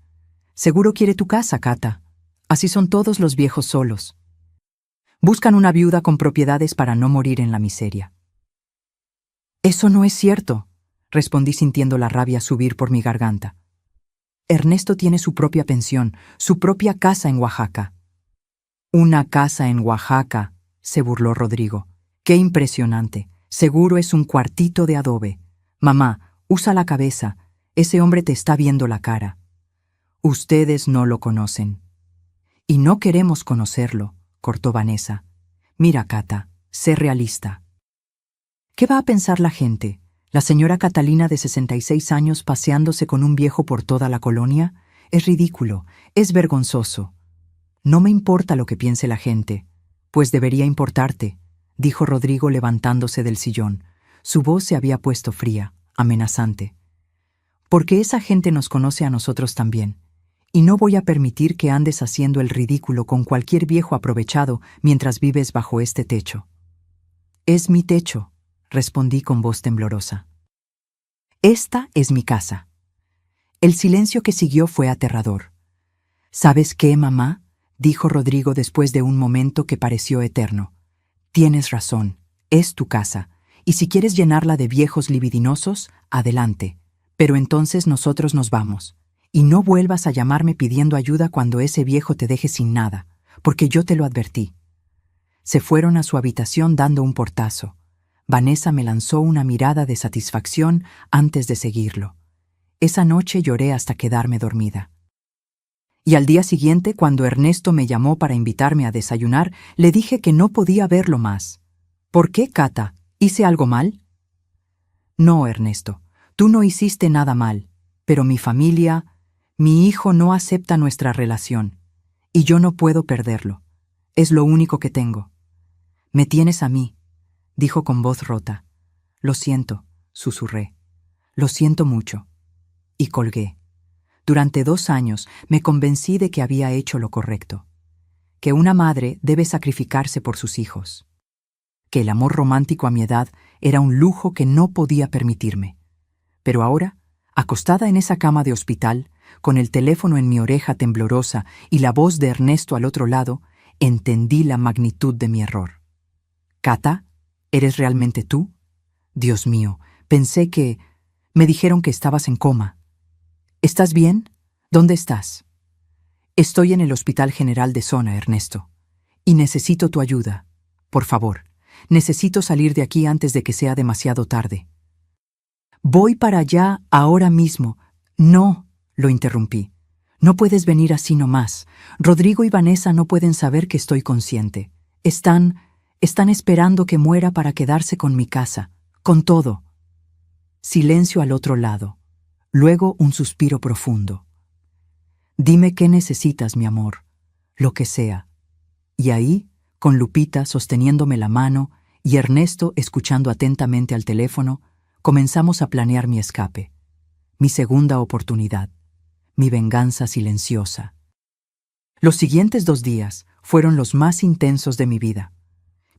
Seguro quiere tu casa, Cata. Así son todos los viejos solos. Buscan una viuda con propiedades para no morir en la miseria. Eso no es cierto, respondí sintiendo la rabia subir por mi garganta. Ernesto tiene su propia pensión, su propia casa en Oaxaca. Una casa en Oaxaca, se burló Rodrigo. Qué impresionante. Seguro es un cuartito de adobe. Mamá, usa la cabeza. Ese hombre te está viendo la cara. Ustedes no lo conocen. Y no queremos conocerlo, cortó Vanessa. Mira, Cata, sé realista. ¿Qué va a pensar la gente? ¿La señora Catalina de 66 años paseándose con un viejo por toda la colonia? Es ridículo, es vergonzoso. No me importa lo que piense la gente, pues debería importarte, dijo Rodrigo levantándose del sillón. Su voz se había puesto fría, amenazante. Porque esa gente nos conoce a nosotros también, y no voy a permitir que andes haciendo el ridículo con cualquier viejo aprovechado mientras vives bajo este techo. Es mi techo, respondí con voz temblorosa. Esta es mi casa. El silencio que siguió fue aterrador. ¿Sabes qué, mamá?, dijo Rodrigo después de un momento que pareció eterno. Tienes razón, es tu casa, y si quieres llenarla de viejos libidinosos, adelante, pero entonces nosotros nos vamos. Y no vuelvas a llamarme pidiendo ayuda cuando ese viejo te deje sin nada, porque yo te lo advertí. Se fueron a su habitación dando un portazo. Vanessa me lanzó una mirada de satisfacción antes de seguirlo. Esa noche lloré hasta quedarme dormida. Y al día siguiente, cuando Ernesto me llamó para invitarme a desayunar, le dije que no podía verlo más. ¿Por qué, Cata? ¿Hice algo mal? No, Ernesto, tú no hiciste nada mal, pero mi familia, mi hijo no acepta nuestra relación, y yo no puedo perderlo. Es lo único que tengo. Me tienes a mí, dijo con voz rota. Lo siento, susurré. Lo siento mucho. Y colgué. Durante 2 años me convencí de que había hecho lo correcto, que una madre debe sacrificarse por sus hijos, que el amor romántico a mi edad era un lujo que no podía permitirme. Pero ahora, acostada en esa cama de hospital, con el teléfono en mi oreja temblorosa y la voz de Ernesto al otro lado, entendí la magnitud de mi error. «Cata, ¿eres realmente tú? Dios mío, pensé que... Me dijeron que estabas en coma. ¿Estás bien? ¿Dónde estás?» «Estoy en el Hospital General de Zona, Ernesto. Y necesito tu ayuda. Por favor, necesito salir de aquí antes de que sea demasiado tarde». «Voy para allá ahora mismo». «No», lo interrumpí. «No puedes venir así nomás. Rodrigo y Vanessa no pueden saber que estoy consciente. Están esperando que muera para quedarse con mi casa, con todo». Silencio al otro lado. Luego un suspiro profundo. «Dime qué necesitas, mi amor, lo que sea». Y ahí, con Lupita sosteniéndome la mano y Ernesto escuchando atentamente al teléfono, comenzamos a planear mi escape, mi segunda oportunidad, mi venganza silenciosa. Los siguientes 2 días fueron los más intensos de mi vida.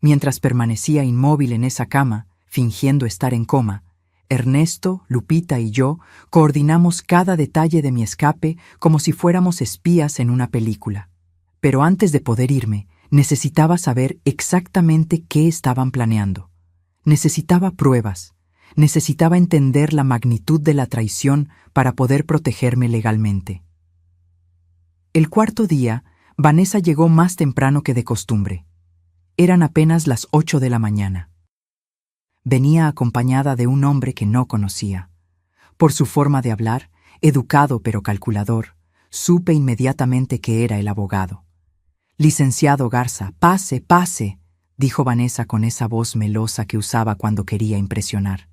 Mientras permanecía inmóvil en esa cama, fingiendo estar en coma, Ernesto, Lupita y yo coordinamos cada detalle de mi escape como si fuéramos espías en una película. Pero antes de poder irme, necesitaba saber exactamente qué estaban planeando. Necesitaba pruebas. Necesitaba entender la magnitud de la traición para poder protegerme legalmente. El 4.º día, Vanessa llegó más temprano que de costumbre. Eran apenas las 8 de la mañana. Venía acompañada de un hombre que no conocía. Por su forma de hablar, educado pero calculador, supe inmediatamente que era el abogado. «Licenciado Garza, pase, pase», dijo Vanessa con esa voz melosa que usaba cuando quería impresionar.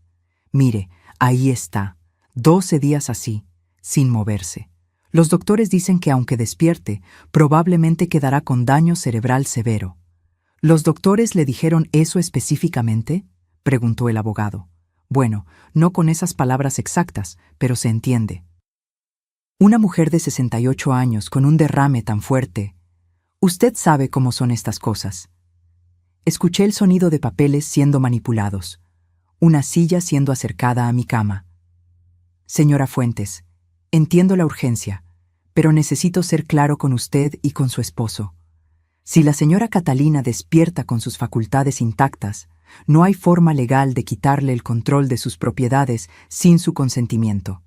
«Mire, ahí está, 12 días así, sin moverse. Los doctores dicen que aunque despierte, probablemente quedará con daño cerebral severo». «¿Los doctores le dijeron eso específicamente?», preguntó el abogado. «Bueno, no con esas palabras exactas, pero se entiende». Una mujer de 68 años con un derrame tan fuerte. Usted sabe cómo son estas cosas. Escuché el sonido de papeles siendo manipulados, una silla siendo acercada a mi cama. «Señora Fuentes, entiendo la urgencia, pero necesito ser claro con usted y con su esposo. Si la señora Catalina despierta con sus facultades intactas, no hay forma legal de quitarle el control de sus propiedades sin su consentimiento».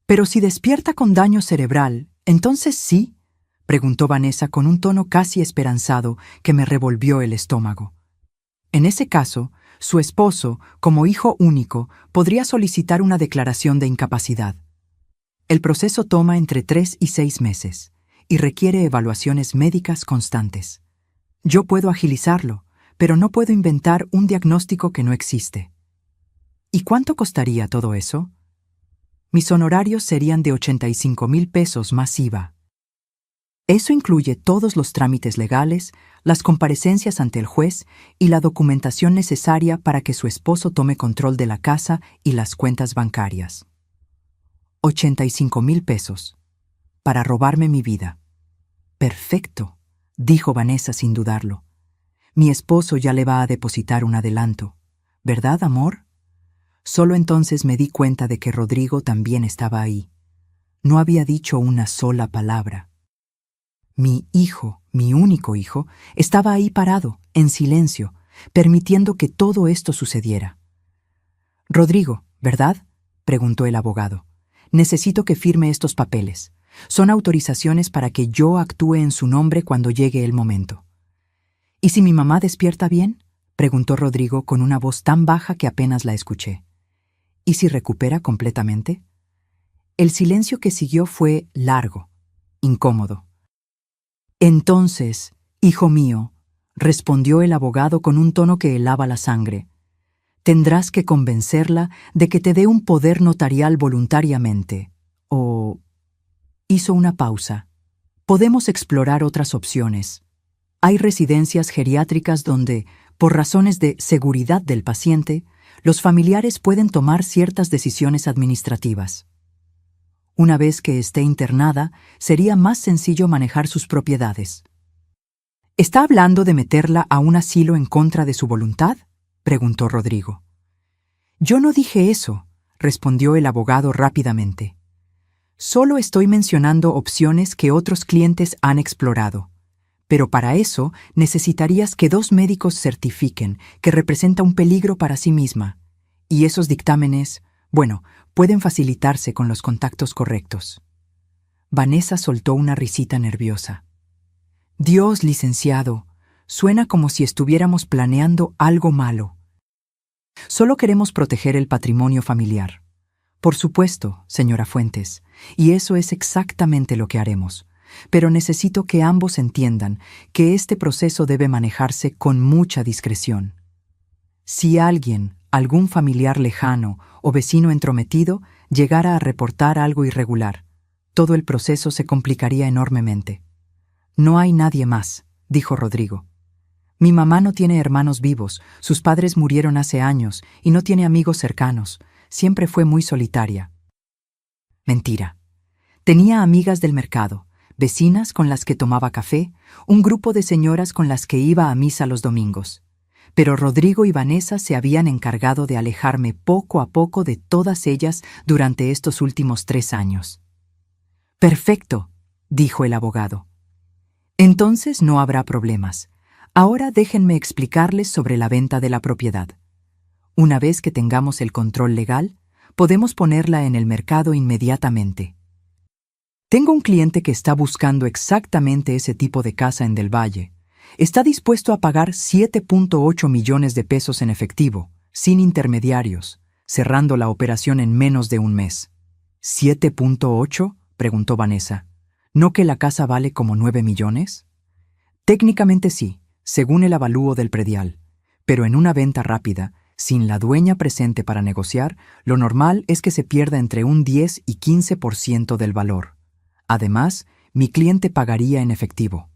«Pero si despierta con daño cerebral, entonces sí», preguntó Vanessa con un tono casi esperanzado que me revolvió el estómago. «En ese caso, su esposo, como hijo único, podría solicitar una declaración de incapacidad. El proceso toma entre 3 y 6 meses y requiere evaluaciones médicas constantes. Yo puedo agilizarlo, pero no puedo inventar un diagnóstico que no existe». «¿Y cuánto costaría todo eso?». «Mis honorarios serían de 85,000 pesos más IVA. Eso incluye todos los trámites legales, las comparecencias ante el juez y la documentación necesaria para que su esposo tome control de la casa y las cuentas bancarias». 85,000 pesos. Para robarme mi vida. «Perfecto», dijo Vanessa sin dudarlo. «Mi esposo ya le va a depositar un adelanto, ¿verdad, amor?». Solo entonces me di cuenta de que Rodrigo también estaba ahí. No había dicho una sola palabra. Mi hijo, mi único hijo, estaba ahí parado, en silencio, permitiendo que todo esto sucediera. «Rodrigo, ¿verdad?», preguntó el abogado. «Necesito que firme estos papeles. Son autorizaciones para que yo actúe en su nombre cuando llegue el momento». «¿Y si mi mamá despierta bien?», preguntó Rodrigo con una voz tan baja que apenas la escuché. «¿Y si recupera completamente?». El silencio que siguió fue largo, incómodo. «Entonces, hijo mío», respondió el abogado con un tono que helaba la sangre, «tendrás que convencerla de que te dé un poder notarial voluntariamente. O...». Hizo una pausa. «Podemos explorar otras opciones. Hay residencias geriátricas donde, por razones de seguridad del paciente, los familiares pueden tomar ciertas decisiones administrativas. Una vez que esté internada, sería más sencillo manejar sus propiedades». «¿Está hablando de meterla a un asilo en contra de su voluntad?», preguntó Rodrigo. «Yo no dije eso», respondió el abogado rápidamente. «Solo estoy mencionando opciones que otros clientes han explorado. Pero para eso necesitarías que 2 médicos certifiquen que representa un peligro para sí misma. Y esos dictámenes, bueno, pueden facilitarse con los contactos correctos». Vanessa soltó una risita nerviosa. «Dios, licenciado, suena como si estuviéramos planeando algo malo. Solo queremos proteger el patrimonio familiar». «Por supuesto, señora Fuentes, y eso es exactamente lo que haremos. Pero necesito que ambos entiendan que este proceso debe manejarse con mucha discreción. Si alguien, algún familiar lejano o vecino entrometido, llegara a reportar algo irregular, todo el proceso se complicaría enormemente». «No hay nadie más», dijo Rodrigo. «Mi mamá no tiene hermanos vivos, sus padres murieron hace años y no tiene amigos cercanos, siempre fue muy solitaria». Mentira. Tenía amigas del mercado, vecinas con las que tomaba café, un grupo de señoras con las que iba a misa los domingos. Pero Rodrigo y Vanessa se habían encargado de alejarme poco a poco de todas ellas durante estos últimos 3 años. «Perfecto», dijo el abogado. «Entonces no habrá problemas. Ahora déjenme explicarles sobre la venta de la propiedad. Una vez que tengamos el control legal, podemos ponerla en el mercado inmediatamente. Tengo un cliente que está buscando exactamente ese tipo de casa en Del Valle. Está dispuesto a pagar 7.8 millones de pesos en efectivo, sin intermediarios, cerrando la operación en menos de un mes. ¿7.8? Preguntó Vanessa. ¿No que la casa vale como 9 millones? Técnicamente sí, según el avalúo del predial. Pero en una venta rápida, sin la dueña presente para negociar, lo normal es que se pierda entre un 10 y 15% del valor. Además, mi cliente pagaría en efectivo.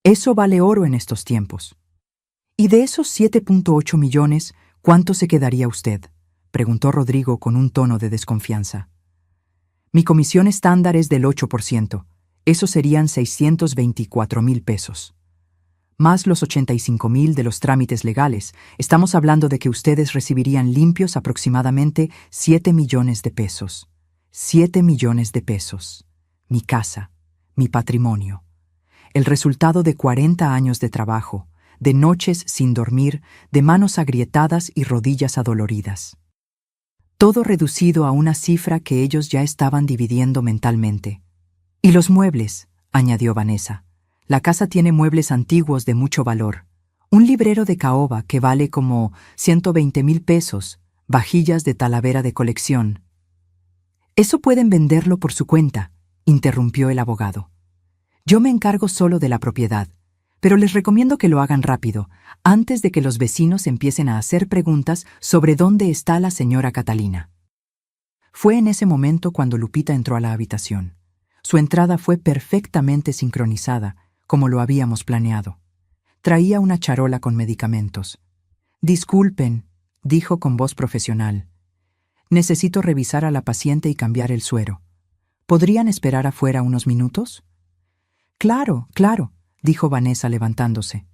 Eso vale oro en estos tiempos. ¿Y de esos 7.8 millones, cuánto se quedaría usted?, preguntó Rodrigo con un tono de desconfianza. Mi comisión estándar es del 8%. Eso serían 624,000 pesos. Más los 85,000 de los trámites legales, estamos hablando de que ustedes recibirían limpios aproximadamente 7 millones de pesos. 7 millones de pesos. Mi casa, mi patrimonio. El resultado de 40 años de trabajo, de noches sin dormir, de manos agrietadas y rodillas adoloridas. Todo reducido a una cifra que ellos ya estaban dividiendo mentalmente. Y los muebles, añadió Vanessa. La casa tiene muebles antiguos de mucho valor. Un librero de caoba que vale como 120,000 pesos, vajillas de Talavera de colección. Eso pueden venderlo por su cuenta, interrumpió el abogado. Yo me encargo solo de la propiedad, pero les recomiendo que lo hagan rápido, antes de que los vecinos empiecen a hacer preguntas sobre dónde está la señora Catalina. Fue en ese momento cuando Lupita entró a la habitación. Su entrada fue perfectamente sincronizada, como lo habíamos planeado. Traía una charola con medicamentos. Disculpen, dijo con voz profesional. Necesito revisar a la paciente y cambiar el suero. ¿Podrían esperar afuera unos minutos? Claro, claro, dijo Vanessa levantándose.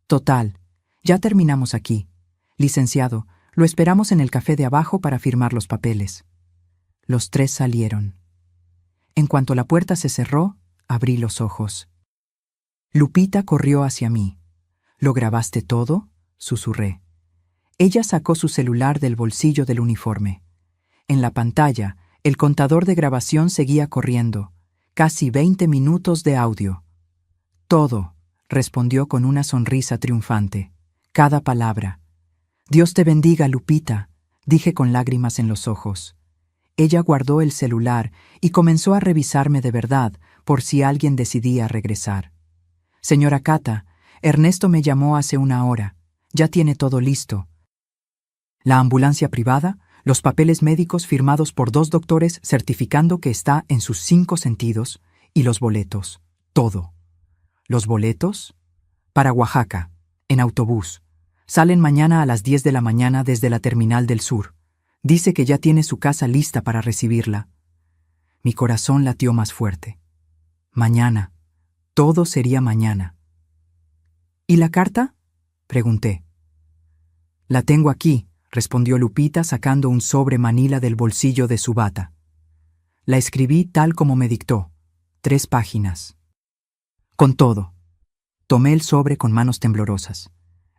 Total, ya terminamos aquí. Licenciado, lo esperamos en el café de abajo para firmar los papeles. Los tres salieron. En cuanto la puerta se cerró, abrí los ojos. Lupita corrió hacia mí. ¿Lo grabaste todo?, susurré. Ella sacó su celular del bolsillo del uniforme. En la pantalla, el contador de grabación seguía corriendo. Casi 20 minutos de audio. Todo, respondió con una sonrisa triunfante. Cada palabra. Dios te bendiga, Lupita, dije con lágrimas en los ojos. Ella guardó el celular y comenzó a revisarme de verdad por si alguien decidía regresar. Señora Cata, Ernesto me llamó hace una hora. Ya tiene todo listo. La ambulancia privada, los papeles médicos firmados por 2 doctores certificando que está en sus 5 sentidos y los boletos. Todo. ¿Los boletos? Para Oaxaca, en autobús. Salen mañana a las 10 de la mañana desde la Terminal del Sur. Dice que ya tiene su casa lista para recibirla. Mi corazón latió más fuerte. Mañana. Todo sería mañana. ¿Y la carta?, pregunté. La tengo aquí, respondió Lupita sacando un sobre manila del bolsillo de su bata. La escribí tal como me dictó. 3 páginas. Con todo. Tomé el sobre con manos temblorosas.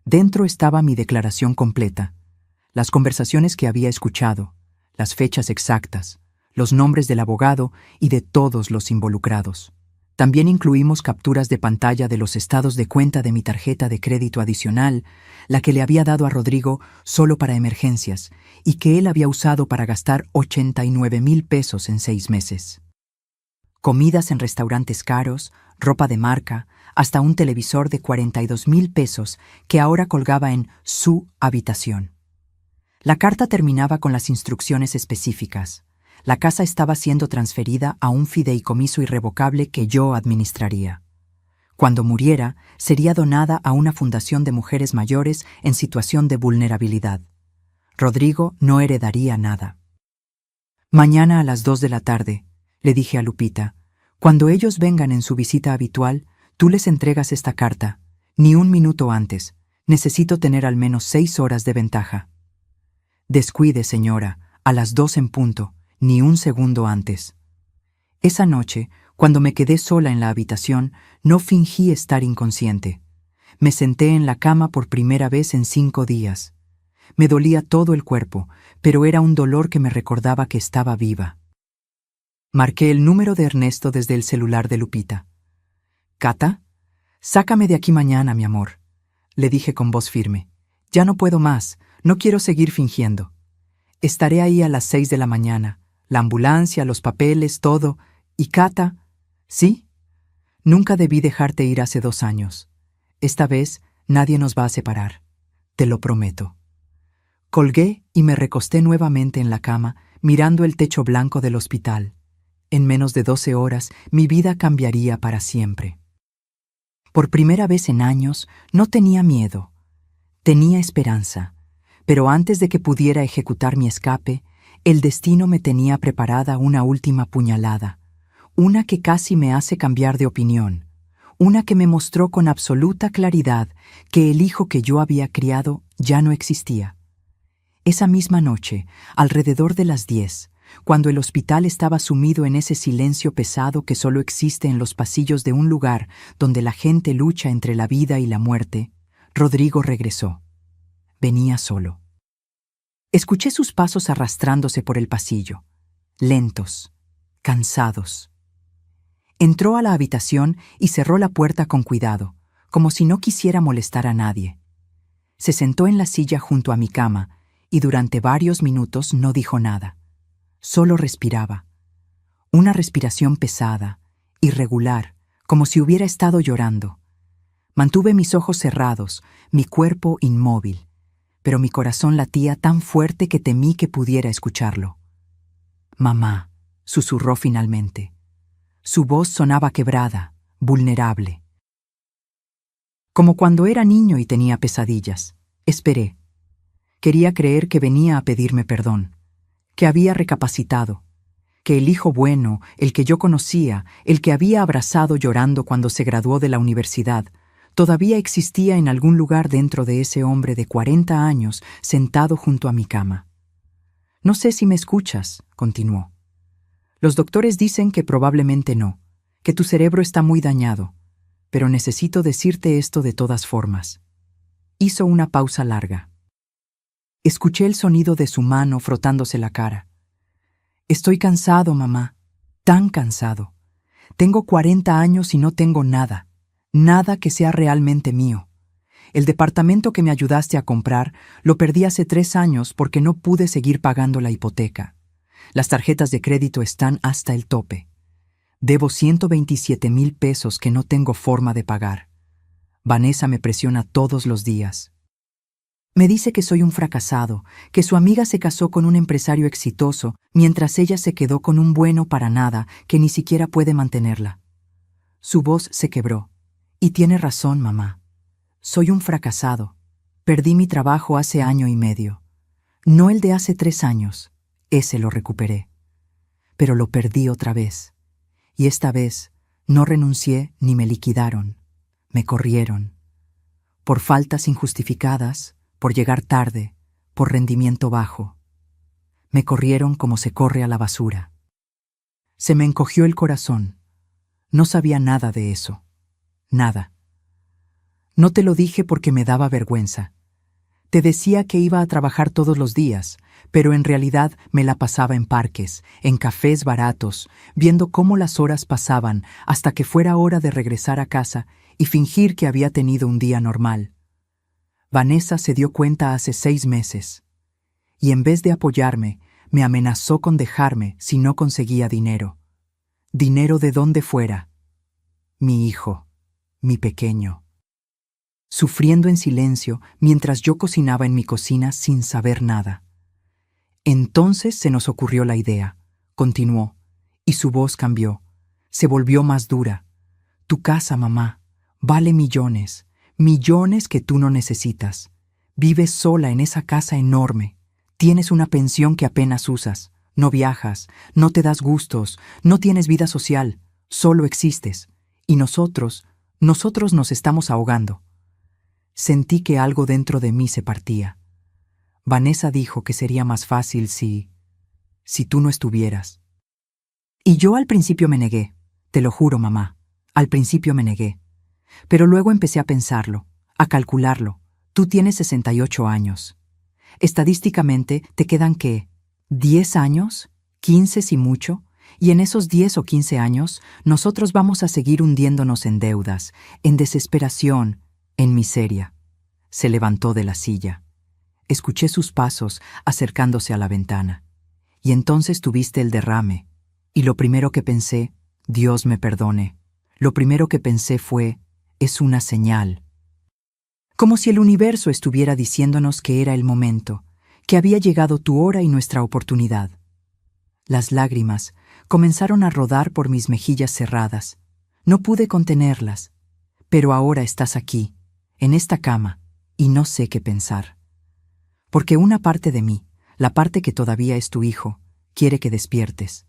Dentro estaba mi declaración completa, las conversaciones que había escuchado, las fechas exactas, los nombres del abogado y de todos los involucrados. También incluimos capturas de pantalla de los estados de cuenta de mi tarjeta de crédito adicional, la que le había dado a Rodrigo solo para emergencias y que él había usado para gastar 89,000 pesos en 6 meses. Comidas en restaurantes caros, ropa de marca, hasta un televisor de 42,000 pesos que ahora colgaba en su habitación. La carta terminaba con las instrucciones específicas. La casa estaba siendo transferida a un fideicomiso irrevocable que yo administraría. Cuando muriera, sería donada a una fundación de mujeres mayores en situación de vulnerabilidad. Rodrigo no heredaría nada. Mañana a las 2 de la tarde, le dije a Lupita, cuando ellos vengan en su visita habitual, tú les entregas esta carta, ni un minuto antes. Necesito tener al menos 6 horas de ventaja. Descuide, señora, a las 2 en punto, ni un segundo antes. Esa noche, cuando me quedé sola en la habitación, no fingí estar inconsciente. Me senté en la cama por primera vez en 5 días. Me dolía todo el cuerpo, pero era un dolor que me recordaba que estaba viva. Marqué el número de Ernesto desde el celular de Lupita. «Cata, sácame de aquí mañana, mi amor», le dije con voz firme. «Ya no puedo más, no quiero seguir fingiendo». Estaré ahí a las 6 de la mañana. La ambulancia, los papeles, todo. ¿Y Cata? ¿Sí? Nunca debí dejarte ir hace 2 años. Esta vez nadie nos va a separar. Te lo prometo. Colgué y me recosté nuevamente en la cama, mirando el techo blanco del hospital. En menos de 12 horas, mi vida cambiaría para siempre. Por primera vez en años, no tenía miedo. Tenía esperanza. Pero antes de que pudiera ejecutar mi escape, el destino me tenía preparada una última puñalada, una que casi me hace cambiar de opinión, una que me mostró con absoluta claridad que el hijo que yo había criado ya no existía. Esa misma noche, alrededor de las 10, cuando el hospital estaba sumido en ese silencio pesado que solo existe en los pasillos de un lugar donde la gente lucha entre la vida y la muerte, Rodrigo regresó. Venía solo. Escuché sus pasos arrastrándose por el pasillo, lentos, cansados. Entró a la habitación y cerró la puerta con cuidado, como si no quisiera molestar a nadie. Se sentó en la silla junto a mi cama y durante varios minutos no dijo nada. Solo respiraba. Una respiración pesada, irregular, como si hubiera estado llorando. Mantuve mis ojos cerrados, mi cuerpo inmóvil, pero mi corazón latía tan fuerte que temí que pudiera escucharlo. «Mamá», susurró finalmente. Su voz sonaba quebrada, vulnerable. Como cuando era niño y tenía pesadillas. Esperé. Quería creer que venía a pedirme perdón, que había recapacitado, que el hijo bueno, el que yo conocía, el que había abrazado llorando cuando se graduó de la universidad, todavía existía en algún lugar dentro de ese hombre de 40 años sentado junto a mi cama. «No sé si me escuchas», continuó. «Los doctores dicen que probablemente no, que tu cerebro está muy dañado, pero necesito decirte esto de todas formas». Hizo una pausa larga. Escuché el sonido de su mano frotándose la cara. «Estoy cansado, mamá, tan cansado. Tengo 40 años y no tengo nada, nada que sea realmente mío. El departamento que me ayudaste a comprar lo perdí hace 3 años porque no pude seguir pagando la hipoteca. Las tarjetas de crédito están hasta el tope. Debo 127,000 pesos que no tengo forma de pagar. Vanessa me presiona todos los días. Me dice que soy un fracasado, que su amiga se casó con un empresario exitoso, mientras ella se quedó con un bueno para nada que ni siquiera puede mantenerla». Su voz se quebró. «Y tiene razón, mamá. Soy un fracasado. Perdí mi trabajo hace 1 año y medio. No el de hace 3 años. Ese lo recuperé. Pero lo perdí otra vez. Y esta vez no renuncié ni me liquidaron. Me corrieron. Por faltas injustificadas, por llegar tarde, por rendimiento bajo. Me corrieron como se corre a la basura». Se me encogió el corazón. No sabía nada de eso. Nada. «No te lo dije porque me daba vergüenza. Te decía que iba a trabajar todos los días, pero en realidad me la pasaba en parques, en cafés baratos, viendo cómo las horas pasaban hasta que fuera hora de regresar a casa y fingir que había tenido un día normal. Vanessa se dio cuenta hace 6 meses, y en vez de apoyarme, me amenazó con dejarme si no conseguía dinero. Dinero de donde fuera. Mi hijo, mi pequeño». Sufriendo en silencio mientras yo cocinaba en mi cocina sin saber nada. Entonces se nos ocurrió la idea, continuó, y su voz cambió, se volvió más dura. «Tu casa, mamá, vale millones, millones que tú no necesitas. Vives sola en esa casa enorme. Tienes una pensión que apenas usas. No viajas, no te das gustos, no tienes vida social, solo existes. Y nosotros nos estamos ahogando». Sentí que algo dentro de mí se partía. Vanessa dijo que sería más fácil si tú no estuvieras. Y yo al principio me negué, te lo juro, mamá, al principio me negué. Pero luego empecé a pensarlo, a calcularlo. Tú tienes 68 años. Estadísticamente te quedan, ¿qué? ¿10 años? ¿15 si mucho? Y en esos 10 o 15 años, nosotros vamos a seguir hundiéndonos en deudas, en desesperación, en miseria. Se levantó de la silla. Escuché sus pasos acercándose a la ventana. Y entonces tuviste el derrame. Y lo primero que pensé, Dios me perdone, lo primero que pensé fue, es una señal. Como si el universo estuviera diciéndonos que era el momento, que había llegado tu hora y nuestra oportunidad. Las lágrimas comenzaron a rodar por mis mejillas cerradas. No pude contenerlas. Pero ahora estás aquí, en esta cama, y no sé qué pensar. Porque una parte de mí, la parte que todavía es tu hijo, quiere que despiertes.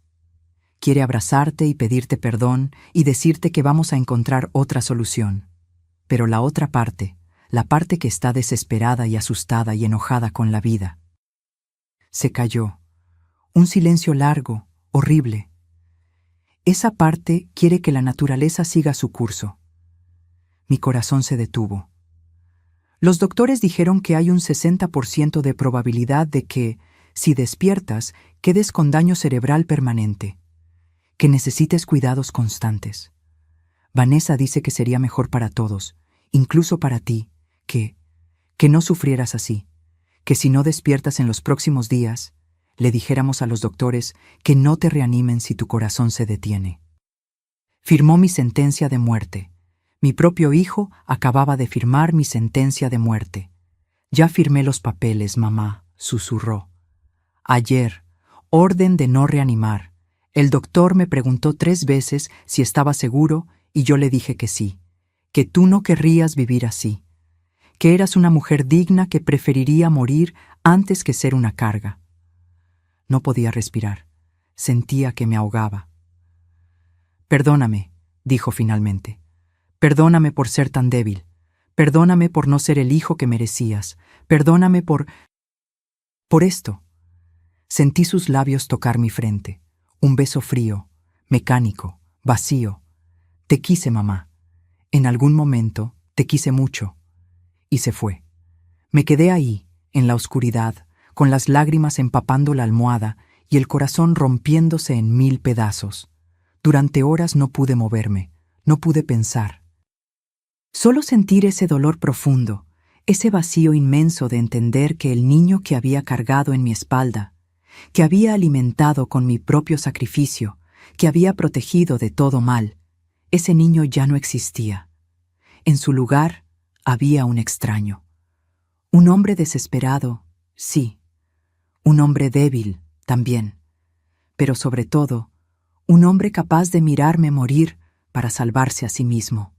Quiere abrazarte y pedirte perdón y decirte que vamos a encontrar otra solución. Pero la otra parte, la parte que está desesperada y asustada y enojada con la vida, se calló. Un silencio largo, horrible. Esa parte quiere que la naturaleza siga su curso. Mi corazón se detuvo. Los doctores dijeron que hay un 60% de probabilidad de que, si despiertas, quedes con daño cerebral permanente, que necesites cuidados constantes. Vanessa dice que sería mejor para todos, incluso para ti, que no sufrieras así, que si no despiertas en los próximos días, le dijéramos a los doctores que no te reanimen si tu corazón se detiene. Firmó mi sentencia de muerte. Mi propio hijo acababa de firmar mi sentencia de muerte. Ya firmé los papeles, mamá, susurró. Ayer, orden de no reanimar. El doctor me preguntó 3 veces si estaba seguro y yo le dije que sí, que tú no querrías vivir así, que eras una mujer digna que preferiría morir antes que ser una carga. No podía respirar. Sentía que me ahogaba. Perdóname, dijo finalmente. Perdóname por ser tan débil. Perdóname por no ser el hijo que merecías. Perdóname por esto. Sentí sus labios tocar mi frente. Un beso frío, mecánico, vacío. Te quise, mamá. En algún momento te quise mucho. Y se fue. Me quedé ahí, en la oscuridad, con las lágrimas empapando la almohada y el corazón rompiéndose en 1000 pedazos. Durante horas no pude moverme, no pude pensar. Solo sentir ese dolor profundo, ese vacío inmenso de entender que el niño que había cargado en mi espalda, que había alimentado con mi propio sacrificio, que había protegido de todo mal, ese niño ya no existía. En su lugar había un extraño. Un hombre desesperado, sí. Un hombre débil, también. Pero sobre todo, un hombre capaz de mirarme morir para salvarse a sí mismo.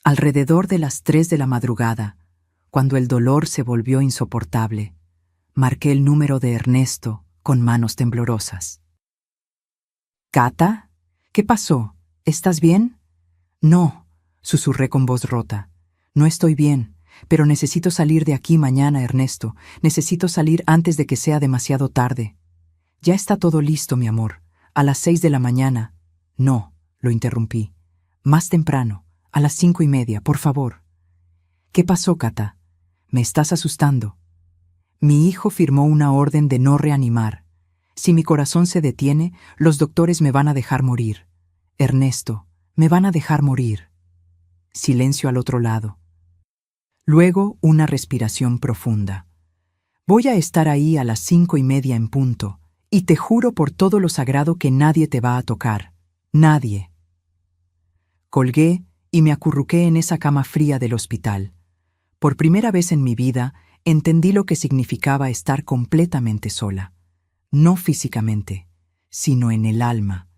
Alrededor de las 3 de la madrugada, cuando el dolor se volvió insoportable, marqué el número de Ernesto con manos temblorosas. —¿Cata? ¿Qué pasó? ¿Estás bien? —No —susurré con voz rota—, no estoy bien, pero necesito salir de aquí mañana, Ernesto. Necesito salir antes de que sea demasiado tarde. Ya está todo listo, mi amor. A las 6 de la mañana. No, lo interrumpí. Más temprano, a las 5:30, por favor. ¿Qué pasó, Cata? Me estás asustando. Mi hijo firmó una orden de no reanimar. Si mi corazón se detiene, los doctores me van a dejar morir. Ernesto, me van a dejar morir. Silencio al otro lado. Luego una respiración profunda. Voy a estar ahí a las 5:30 en punto, y te juro por todo lo sagrado que nadie te va a tocar. Nadie. Colgué y me acurruqué en esa cama fría del hospital. Por primera vez en mi vida entendí lo que significaba estar completamente sola. No físicamente, sino en el alma.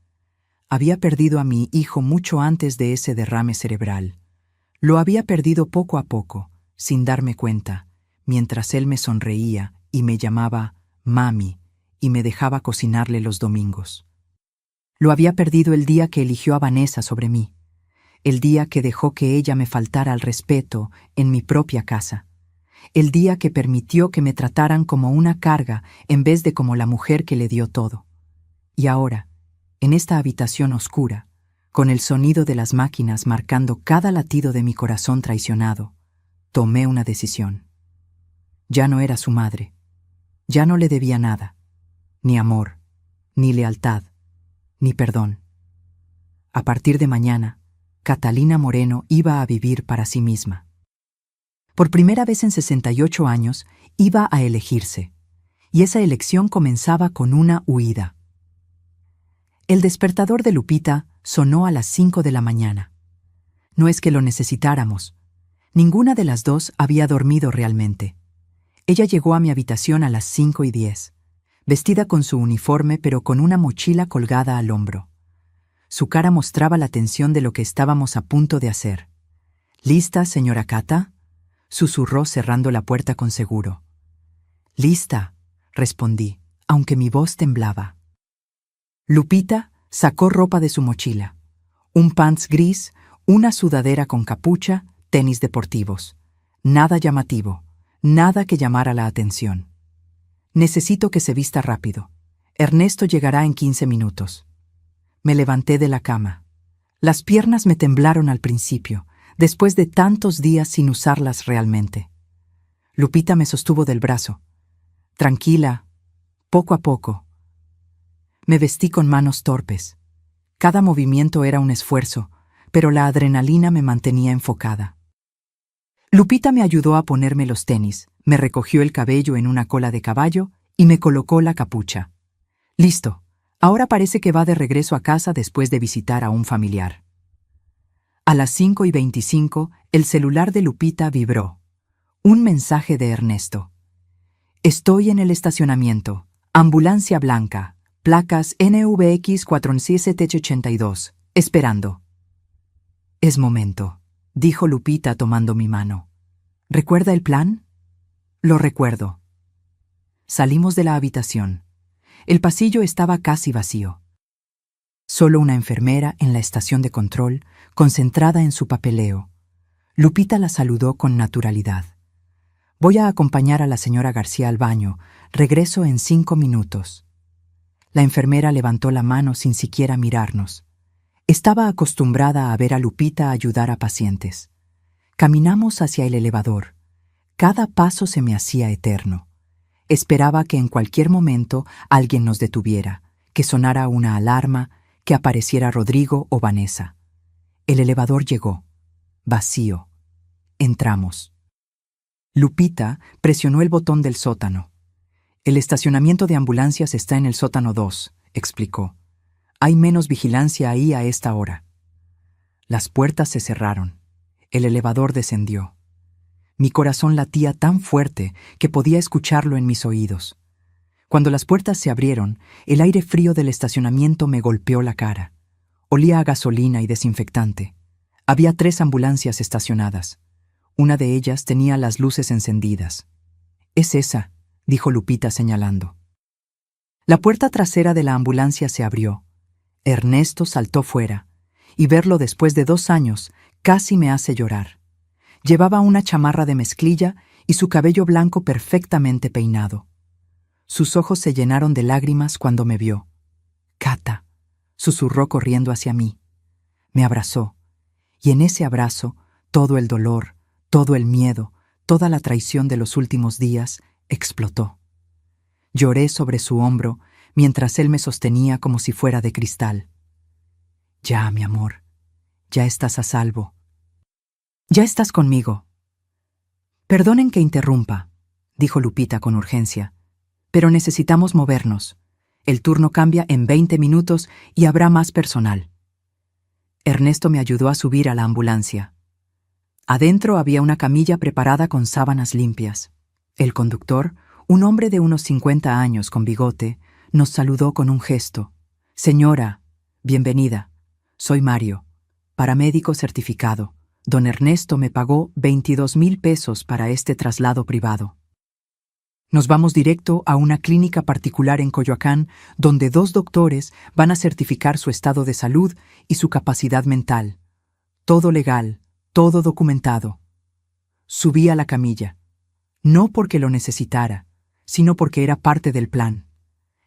Había perdido a mi hijo mucho antes de ese derrame cerebral. Lo había perdido poco a poco, sin darme cuenta, mientras él me sonreía y me llamaba mami y me dejaba cocinarle los domingos. Lo había perdido el día que eligió a Vanessa sobre mí, el día que dejó que ella me faltara al respeto en mi propia casa, el día que permitió que me trataran como una carga en vez de como la mujer que le dio todo. Y ahora, en esta habitación oscura, con el sonido de las máquinas marcando cada latido de mi corazón traicionado, tomé una decisión. Ya no era su madre. Ya no le debía nada. Ni amor, ni lealtad, ni perdón. A partir de mañana, Catalina Moreno iba a vivir para sí misma. Por primera vez en 68 años, iba a elegirse, y esa elección comenzaba con una huida. El despertador de Lupita sonó a las 5 de la mañana. No es que lo necesitáramos. Ninguna de las dos había dormido realmente. Ella llegó a mi habitación a las 5:10, vestida con su uniforme pero con una mochila colgada al hombro. Su cara mostraba la tensión de lo que estábamos a punto de hacer. ¿Lista, señora Kata?, susurró cerrando la puerta con seguro. «Lista», respondí, aunque mi voz temblaba. Lupita sacó ropa de su mochila. Un pants gris, una sudadera con capucha, tenis deportivos. Nada llamativo, nada que llamara la atención. «Necesito que se vista rápido. Ernesto llegará en 15 minutos». Me levanté de la cama. Las piernas me temblaron al principio, después de tantos días sin usarlas realmente. Lupita me sostuvo del brazo. «Tranquila, poco a poco». Me vestí con manos torpes. Cada movimiento era un esfuerzo, pero la adrenalina me mantenía enfocada. Lupita me ayudó a ponerme los tenis, me recogió el cabello en una cola de caballo y me colocó la capucha. «Listo, ahora parece que va de regreso a casa después de visitar a un familiar». A las 5:25, el celular de Lupita vibró. Un mensaje de Ernesto. «Estoy en el estacionamiento. Ambulancia blanca. Placas NVX 4782. Esperando». «Es momento», dijo Lupita tomando mi mano. «¿Recuerda el plan?» «Lo recuerdo». Salimos de la habitación. El pasillo estaba casi vacío. Solo una enfermera en la estación de control, concentrada en su papeleo. Lupita la saludó con naturalidad. «Voy a acompañar a la señora García al baño. Regreso en 5 minutos». La enfermera levantó la mano sin siquiera mirarnos. Estaba acostumbrada a ver a Lupita ayudar a pacientes. Caminamos hacia el elevador. Cada paso se me hacía eterno. Esperaba que en cualquier momento alguien nos detuviera, que sonara una alarma, que apareciera Rodrigo o Vanessa. El elevador llegó. Vacío. Entramos. Lupita presionó el botón del sótano. «El estacionamiento de ambulancias está en el sótano 2», explicó. «Hay menos vigilancia ahí a esta hora». Las puertas se cerraron. El elevador descendió. Mi corazón latía tan fuerte que podía escucharlo en mis oídos. Cuando las puertas se abrieron, el aire frío del estacionamiento me golpeó la cara. Olía a gasolina y desinfectante. Había 3 ambulancias estacionadas. Una de ellas tenía las luces encendidas. «Es esa», dijo Lupita señalando. La puerta trasera de la ambulancia se abrió. Ernesto saltó fuera, y verlo después de 2 años casi me hace llorar. Llevaba una chamarra de mezclilla y su cabello blanco perfectamente peinado. Sus ojos se llenaron de lágrimas cuando me vio. «Kata», susurró corriendo hacia mí. Me abrazó, y en ese abrazo todo el dolor, todo el miedo, toda la traición de los últimos días explotó. Lloré sobre su hombro mientras él me sostenía como si fuera de cristal. «Ya, mi amor, ya estás a salvo. Ya estás conmigo». «Perdonen que interrumpa», dijo Lupita con urgencia, «pero necesitamos movernos. El turno cambia en 20 minutos y habrá más personal». Ernesto me ayudó a subir a la ambulancia. Adentro había una camilla preparada con sábanas limpias. El conductor, un hombre de unos 50 años con bigote, nos saludó con un gesto. «Señora, bienvenida. Soy Mario, paramédico certificado. Don Ernesto me pagó 22,000 pesos para este traslado privado. Nos vamos directo a una clínica particular en Coyoacán, donde 2 doctores van a certificar su estado de salud y su capacidad mental. Todo legal, todo documentado». Subí a la camilla. No porque lo necesitara, sino porque era parte del plan.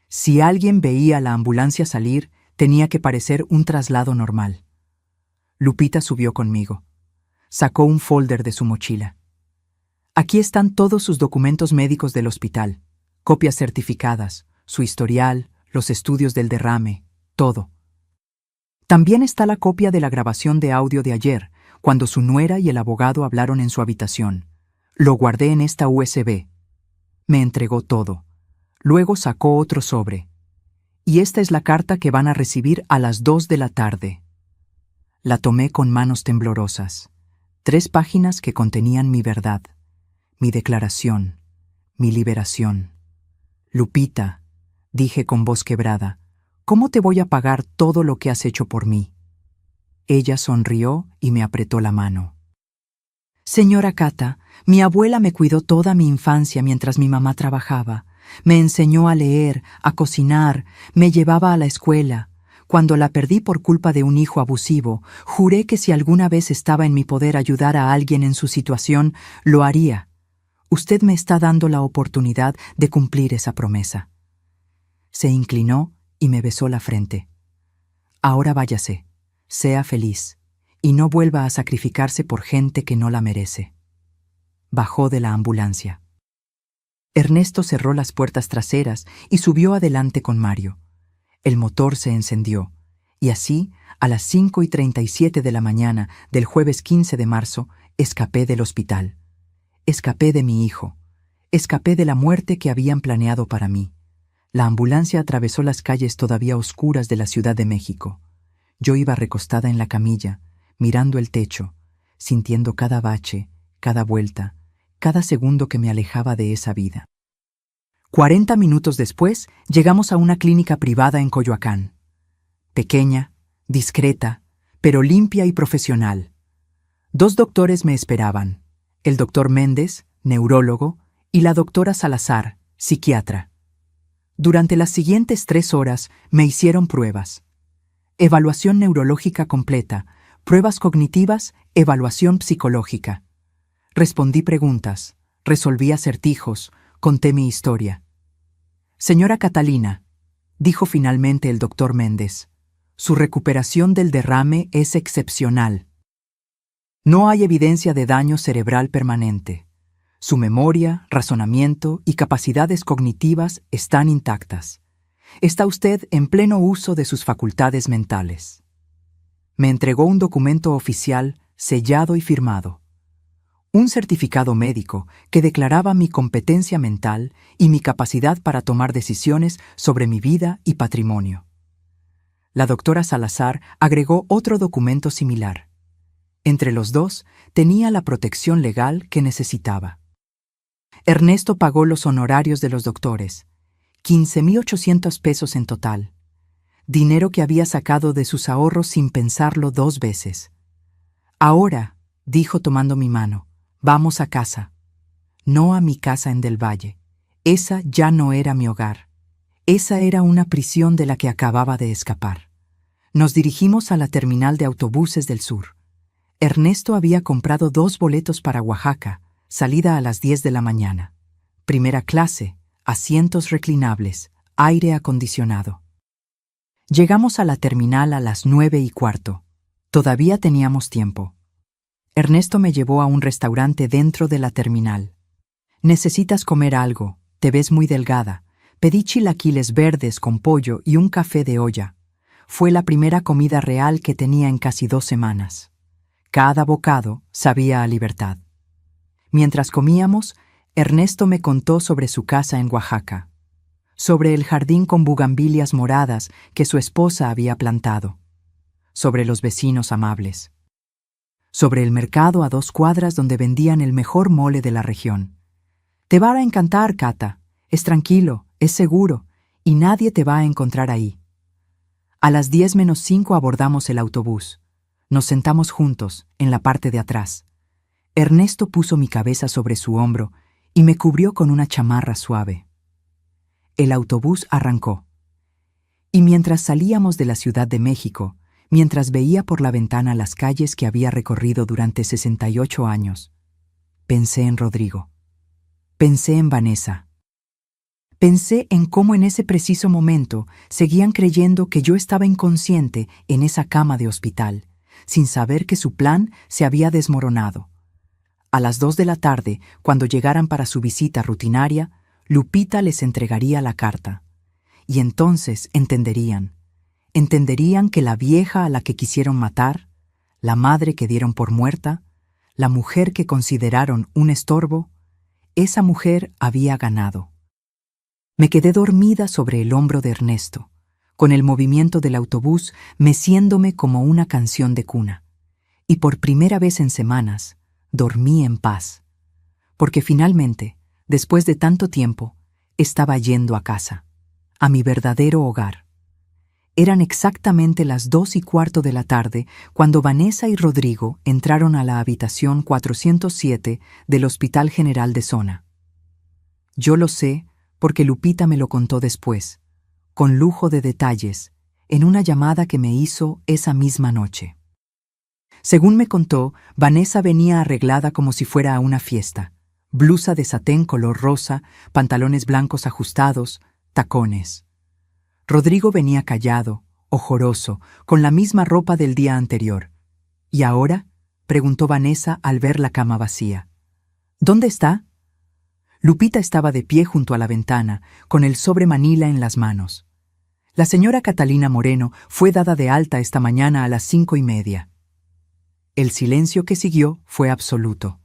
Si alguien veía la ambulancia salir, tenía que parecer un traslado normal. Lupita subió conmigo. Sacó un folder de su mochila. «Aquí están todos sus documentos médicos del hospital, copias certificadas, su historial, los estudios del derrame, todo. También está la copia de la grabación de audio de ayer, cuando su nuera y el abogado hablaron en su habitación. Lo guardé en esta USB». Me entregó todo. Luego sacó otro sobre. Y esta es la carta que van a recibir a las 2 de la tarde. La tomé con manos temblorosas. 3 páginas que contenían mi verdad, mi declaración, mi liberación. Lupita, dije con voz quebrada, ¿cómo te voy a pagar todo lo que has hecho por mí? Ella sonrió y me apretó la mano. Señora Cata, mi abuela me cuidó toda mi infancia mientras mi mamá trabajaba. Me enseñó a leer, a cocinar, me llevaba a la escuela. Cuando la perdí por culpa de un hijo abusivo, juré que si alguna vez estaba en mi poder ayudar a alguien en su situación, lo haría. Usted me está dando la oportunidad de cumplir esa promesa. Se inclinó y me besó la frente. Ahora váyase, sea feliz, y no vuelva a sacrificarse por gente que no la merece. Bajó de la ambulancia. Ernesto cerró las puertas traseras y subió adelante con Mario. El motor se encendió, y así, a las 5:37 de la mañana del jueves 15 de marzo, escapé del hospital. Escapé de mi hijo. Escapé de la muerte que habían planeado para mí. La ambulancia atravesó las calles todavía oscuras de la Ciudad de México. Yo iba recostada en la camilla, mirando el techo, sintiendo cada bache, cada vuelta, cada segundo que me alejaba de esa vida. 40 minutos después, llegamos a una clínica privada en Coyoacán. Pequeña, discreta, pero limpia y profesional. 2 doctores me esperaban, el doctor Méndez, neurólogo, y la doctora Salazar, psiquiatra. Durante las siguientes 3 horas me hicieron pruebas. Evaluación neurológica completa, pruebas cognitivas, evaluación psicológica. Respondí preguntas, resolví acertijos, conté mi historia. Señora Catalina, dijo finalmente el doctor Méndez, su recuperación del derrame es excepcional. No hay evidencia de daño cerebral permanente. Su memoria, razonamiento y capacidades cognitivas están intactas. Está usted en pleno uso de sus facultades mentales. Me entregó un documento oficial sellado y firmado. Un certificado médico que declaraba mi competencia mental y mi capacidad para tomar decisiones sobre mi vida y patrimonio. La doctora Salazar agregó otro documento similar. Entre los dos tenía la protección legal que necesitaba. Ernesto pagó los honorarios de los doctores, 15,800 pesos en total, dinero que había sacado de sus ahorros sin pensarlo 2 veces. Ahora, dijo tomando mi mano, vamos a casa. No a mi casa en Del Valle. Esa ya no era mi hogar. Esa era una prisión de la que acababa de escapar. Nos dirigimos a la terminal de autobuses del sur. Ernesto había comprado 2 boletos para Oaxaca, salida a las 10 de la mañana. Primera clase, asientos reclinables, aire acondicionado. Llegamos a la terminal a las 9:15. Todavía teníamos tiempo. Ernesto me llevó a un restaurante dentro de la terminal. Necesitas comer algo, te ves muy delgada. Pedí chilaquiles verdes con pollo y un café de olla. Fue la primera comida real que tenía en casi 2 semanas. Cada bocado sabía a libertad. Mientras comíamos, Ernesto me contó sobre su casa en Oaxaca, sobre el jardín con bugambilias moradas que su esposa había plantado, sobre los vecinos amables, sobre el mercado a 2 cuadras donde vendían el mejor mole de la región. Te va a encantar, Cata. Es tranquilo, es seguro, y nadie te va a encontrar ahí. A las 10:05 abordamos el autobús. Nos sentamos juntos, en la parte de atrás. Ernesto puso mi cabeza sobre su hombro y me cubrió con una chamarra suave. El autobús arrancó. Y mientras salíamos de la Ciudad de México, mientras veía por la ventana las calles que había recorrido durante 68 años, pensé en Rodrigo. Pensé en Vanessa. Pensé en cómo en ese preciso momento seguían creyendo que yo estaba inconsciente en esa cama de hospital, sin saber que su plan se había desmoronado. A las 2 de la tarde, cuando llegaran para su visita rutinaria, Lupita les entregaría la carta. Y entonces entenderían que la vieja a la que quisieron matar, la madre que dieron por muerta, la mujer que consideraron un estorbo, Esa mujer había ganado. Me quedé dormida sobre el hombro de Ernesto, con el movimiento del autobús meciéndome como una canción de cuna. Y por primera vez en semanas, dormí en paz. Porque finalmente, después de tanto tiempo, estaba yendo a casa, a mi verdadero hogar. Eran exactamente las 2:15 de la tarde cuando Vanessa y Rodrigo entraron a la habitación 407 del Hospital General de Zona. Yo lo sé porque Lupita me lo contó después, con lujo de detalles, en una llamada que me hizo esa misma noche. Según me contó, Vanessa venía arreglada como si fuera a una fiesta. Blusa de satén color rosa, pantalones blancos ajustados, tacones. Rodrigo venía callado, ojoroso, con la misma ropa del día anterior. ¿Y ahora?, preguntó Vanessa al ver la cama vacía. ¿Dónde está? Lupita estaba de pie junto a la ventana, con el sobre Manila en las manos. La señora Catalina Moreno fue dada de alta esta mañana a las 5:30. El silencio que siguió fue absoluto.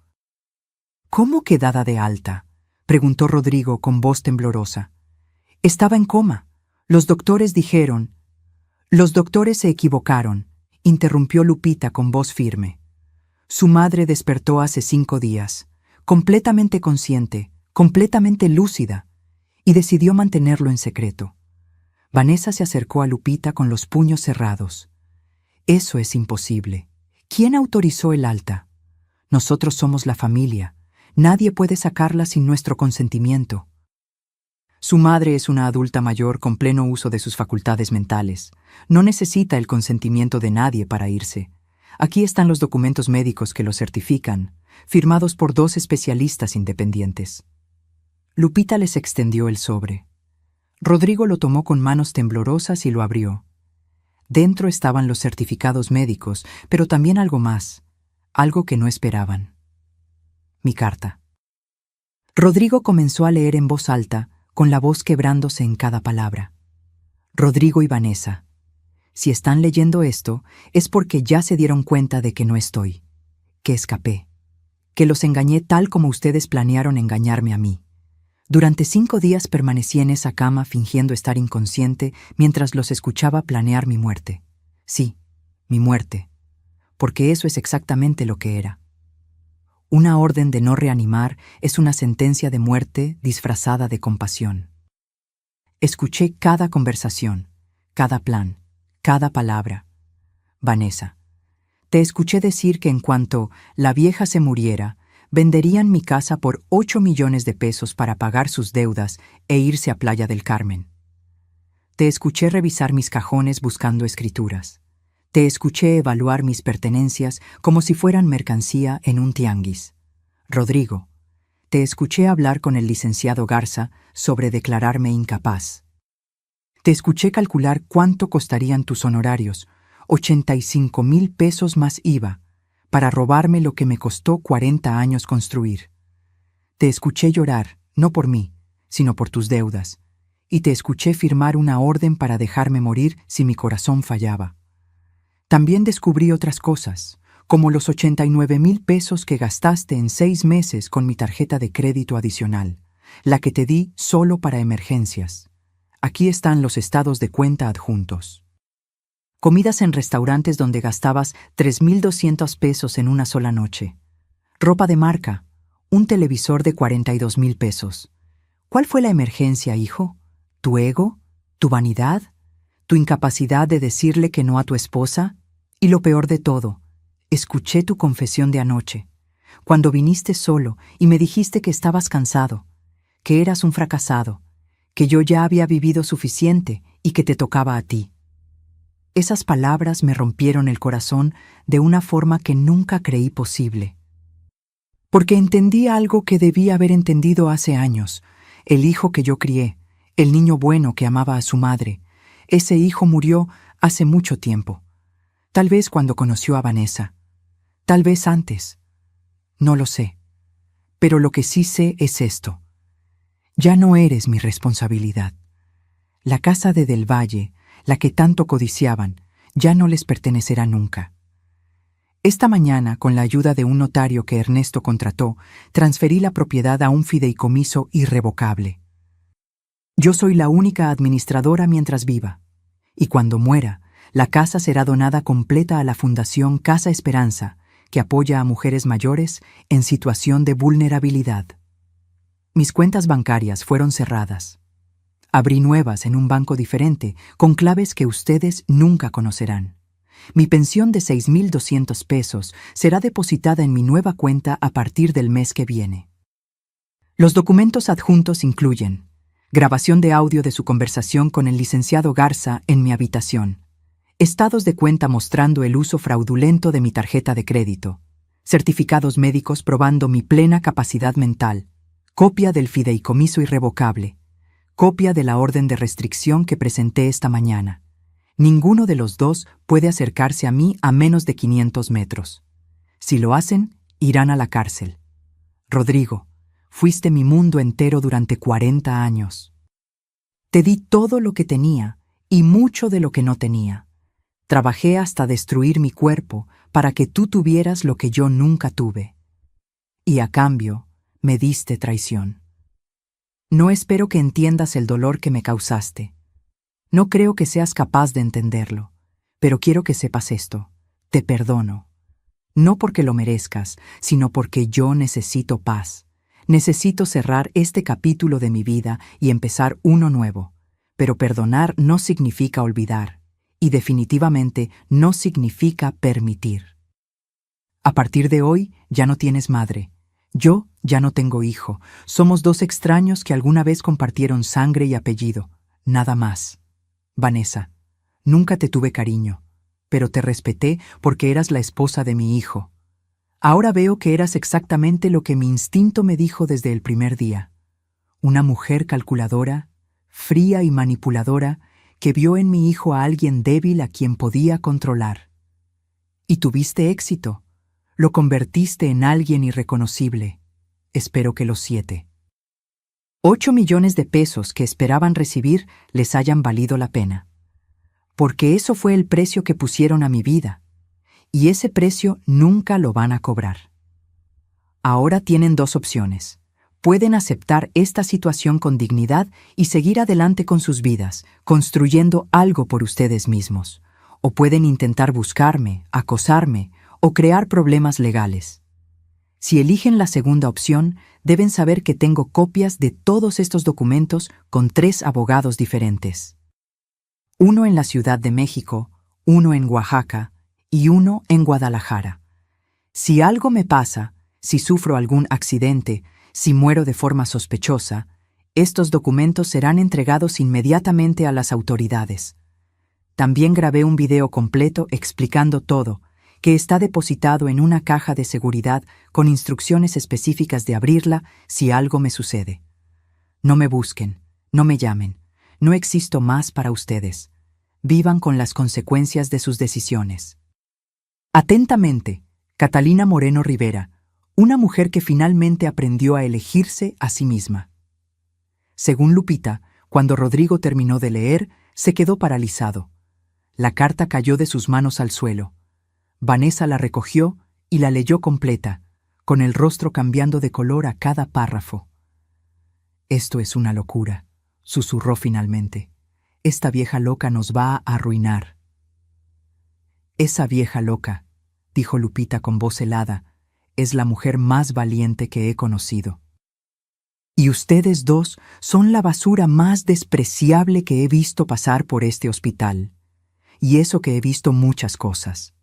¿Cómo que dada de alta?, preguntó Rodrigo con voz temblorosa. Estaba en coma. Los doctores dijeron... Los doctores se equivocaron, interrumpió Lupita con voz firme. Su madre despertó hace 5 días, completamente consciente, completamente lúcida, y decidió mantenerlo en secreto. Vanessa se acercó a Lupita con los puños cerrados. Eso es imposible. ¿Quién autorizó el alta? Nosotros somos la familia. Nadie puede sacarla sin nuestro consentimiento. Su madre es una adulta mayor con pleno uso de sus facultades mentales. No necesita el consentimiento de nadie para irse. Aquí están los documentos médicos que lo certifican, firmados por 2 especialistas independientes. Lupita les extendió el sobre. Rodrigo lo tomó con manos temblorosas y lo abrió. Dentro estaban los certificados médicos, pero también algo más, algo que no esperaban. Mi carta. Rodrigo comenzó a leer en voz alta, con la voz quebrándose en cada palabra. Rodrigo y Vanessa, si están leyendo esto, es porque ya se dieron cuenta de que no estoy, que escapé, que los engañé tal como ustedes planearon engañarme a mí. Durante 5 días permanecí en esa cama fingiendo estar inconsciente mientras los escuchaba planear mi muerte. Sí, mi muerte, porque eso es exactamente lo que era. Una orden de no reanimar es una sentencia de muerte disfrazada de compasión. Escuché cada conversación, cada plan, cada palabra. Vanessa, te escuché decir que en cuanto la vieja se muriera, venderían mi casa por 8 millones de pesos para pagar sus deudas e irse a Playa del Carmen. Te escuché revisar mis cajones buscando escrituras. Te escuché evaluar mis pertenencias como si fueran mercancía en un tianguis. Rodrigo, te escuché hablar con el licenciado Garza sobre declararme incapaz. Te escuché calcular cuánto costarían tus honorarios, 85,000 pesos más IVA, para robarme lo que me costó 40 años construir. Te escuché llorar, no por mí, sino por tus deudas, y te escuché firmar una orden para dejarme morir si mi corazón fallaba. También descubrí otras cosas, como los 89,000 pesos que gastaste en 6 meses con mi tarjeta de crédito adicional, la que te di solo para emergencias. Aquí están los estados de cuenta adjuntos. Comidas en restaurantes donde gastabas 3,200 pesos en una sola noche. Ropa de marca, un televisor de 42,000 pesos. ¿Cuál fue la emergencia, hijo? ¿Tu ego? ¿Tu vanidad? ¿Tu incapacidad de decirle que no a tu esposa? Y lo peor de todo, escuché tu confesión de anoche, cuando viniste solo y me dijiste que estabas cansado, que eras un fracasado, que yo ya había vivido suficiente y que te tocaba a ti. Esas palabras me rompieron el corazón de una forma que nunca creí posible. Porque entendí algo que debí haber entendido hace años, el hijo que yo crié, el niño bueno que amaba a su madre. Ese hijo murió hace mucho tiempo. Tal vez cuando conoció a Vanessa. Tal vez antes. No lo sé. Pero lo que sí sé es esto. Ya no eres mi responsabilidad. La casa de Del Valle, la que tanto codiciaban, ya no les pertenecerá nunca. Esta mañana, con la ayuda de un notario que Ernesto contrató, transferí la propiedad a un fideicomiso irrevocable. Yo soy la única administradora mientras viva, y cuando muera, la casa será donada completa a la Fundación Casa Esperanza, que apoya a mujeres mayores en situación de vulnerabilidad. Mis cuentas bancarias fueron cerradas. Abrí nuevas en un banco diferente, con claves que ustedes nunca conocerán. Mi pensión de 6,200 pesos será depositada en mi nueva cuenta a partir del mes que viene. Los documentos adjuntos incluyen grabación de audio de su conversación con el licenciado Garza en mi habitación, estados de cuenta mostrando el uso fraudulento de mi tarjeta de crédito, certificados médicos probando mi plena capacidad mental, copia del fideicomiso irrevocable, copia de la orden de restricción que presenté esta mañana. Ninguno de los dos puede acercarse a mí a menos de 500 metros. Si lo hacen, irán a la cárcel. Rodrigo, fuiste mi mundo entero durante 40 años. Te di todo lo que tenía y mucho de lo que no tenía. Trabajé hasta destruir mi cuerpo para que tú tuvieras lo que yo nunca tuve. Y a cambio, me diste traición. No espero que entiendas el dolor que me causaste. No creo que seas capaz de entenderlo, pero quiero que sepas esto. Te perdono. No porque lo merezcas, sino porque yo necesito paz. Necesito cerrar este capítulo de mi vida y empezar uno nuevo. Pero perdonar no significa olvidar, y definitivamente no significa permitir. A partir de hoy ya no tienes madre. Yo ya no tengo hijo. Somos dos extraños que alguna vez compartieron sangre y apellido. Nada más. Vanessa, nunca te tuve cariño, pero te respeté porque eras la esposa de mi hijo. Ahora veo que eras exactamente lo que mi instinto me dijo desde el primer día. Una mujer calculadora, fría y manipuladora, que vio en mi hijo a alguien débil a quien podía controlar. Y tuviste éxito. Lo convertiste en alguien irreconocible. Espero que los 8 millones de pesos que esperaban recibir les hayan valido la pena. Porque eso fue el precio que pusieron a mi vida, y ese precio nunca lo van a cobrar. Ahora tienen dos opciones. Pueden aceptar esta situación con dignidad y seguir adelante con sus vidas, construyendo algo por ustedes mismos. O pueden intentar buscarme, acosarme o crear problemas legales. Si eligen la segunda opción, deben saber que tengo copias de todos estos documentos con 3 abogados diferentes. Uno en la Ciudad de México, uno en Oaxaca y uno en Guadalajara. Si algo me pasa, si sufro algún accidente, si muero de forma sospechosa, estos documentos serán entregados inmediatamente a las autoridades. También grabé un video completo explicando todo, que está depositado en una caja de seguridad con instrucciones específicas de abrirla si algo me sucede. No me busquen, no me llamen, no existo más para ustedes. Vivan con las consecuencias de sus decisiones. Atentamente, Catalina Moreno Rivera, una mujer que finalmente aprendió a elegirse a sí misma. Según Lupita, cuando Rodrigo terminó de leer, se quedó paralizado. La carta cayó de sus manos al suelo. Vanessa la recogió y la leyó completa, con el rostro cambiando de color a cada párrafo. «Esto es una locura», susurró finalmente. «Esta vieja loca nos va a arruinar». «Esa vieja loca», dijo Lupita con voz helada, «es la mujer más valiente que he conocido. Y ustedes dos son la basura más despreciable que he visto pasar por este hospital. Y eso que he visto muchas cosas».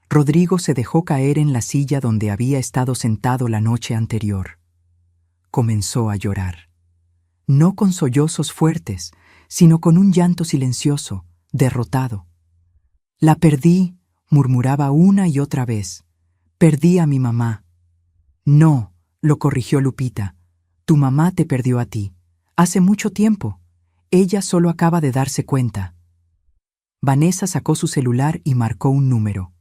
Rodrigo se dejó caer en la silla donde había estado sentado la noche anterior. Comenzó a llorar. No con sollozos fuertes, sino con un llanto silencioso, derrotado. «La perdí», murmuraba una y otra vez. «Perdí a mi mamá». «No», lo corrigió Lupita. «Tu mamá te perdió a ti. Hace mucho tiempo. Ella solo acaba de darse cuenta». Vanessa sacó su celular y marcó un número.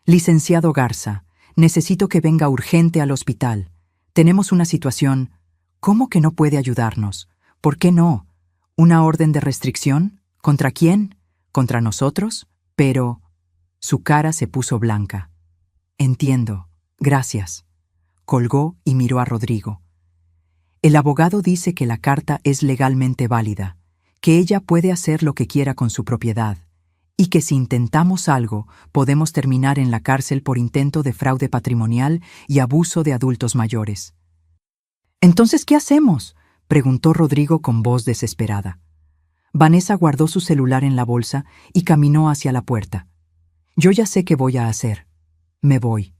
«Licenciado Garza, necesito que venga urgente al hospital. Tenemos una situación. ¿Cómo que no puede ayudarnos? ¿Por qué no? ¿Una orden de restricción? ¿Contra quién? ¿Contra nosotros? Pero...» Su cara se puso blanca. Entiendo. Gracias. Colgó y miró a Rodrigo. El abogado dice que la carta es legalmente válida, que ella puede hacer lo que quiera con su propiedad, y que si intentamos algo, podemos terminar en la cárcel por intento de fraude patrimonial y abuso de adultos mayores. «¿Entonces qué hacemos?», preguntó Rodrigo con voz desesperada. Vanessa guardó su celular en la bolsa y caminó hacia la puerta. «Yo ya sé qué voy a hacer. Me voy.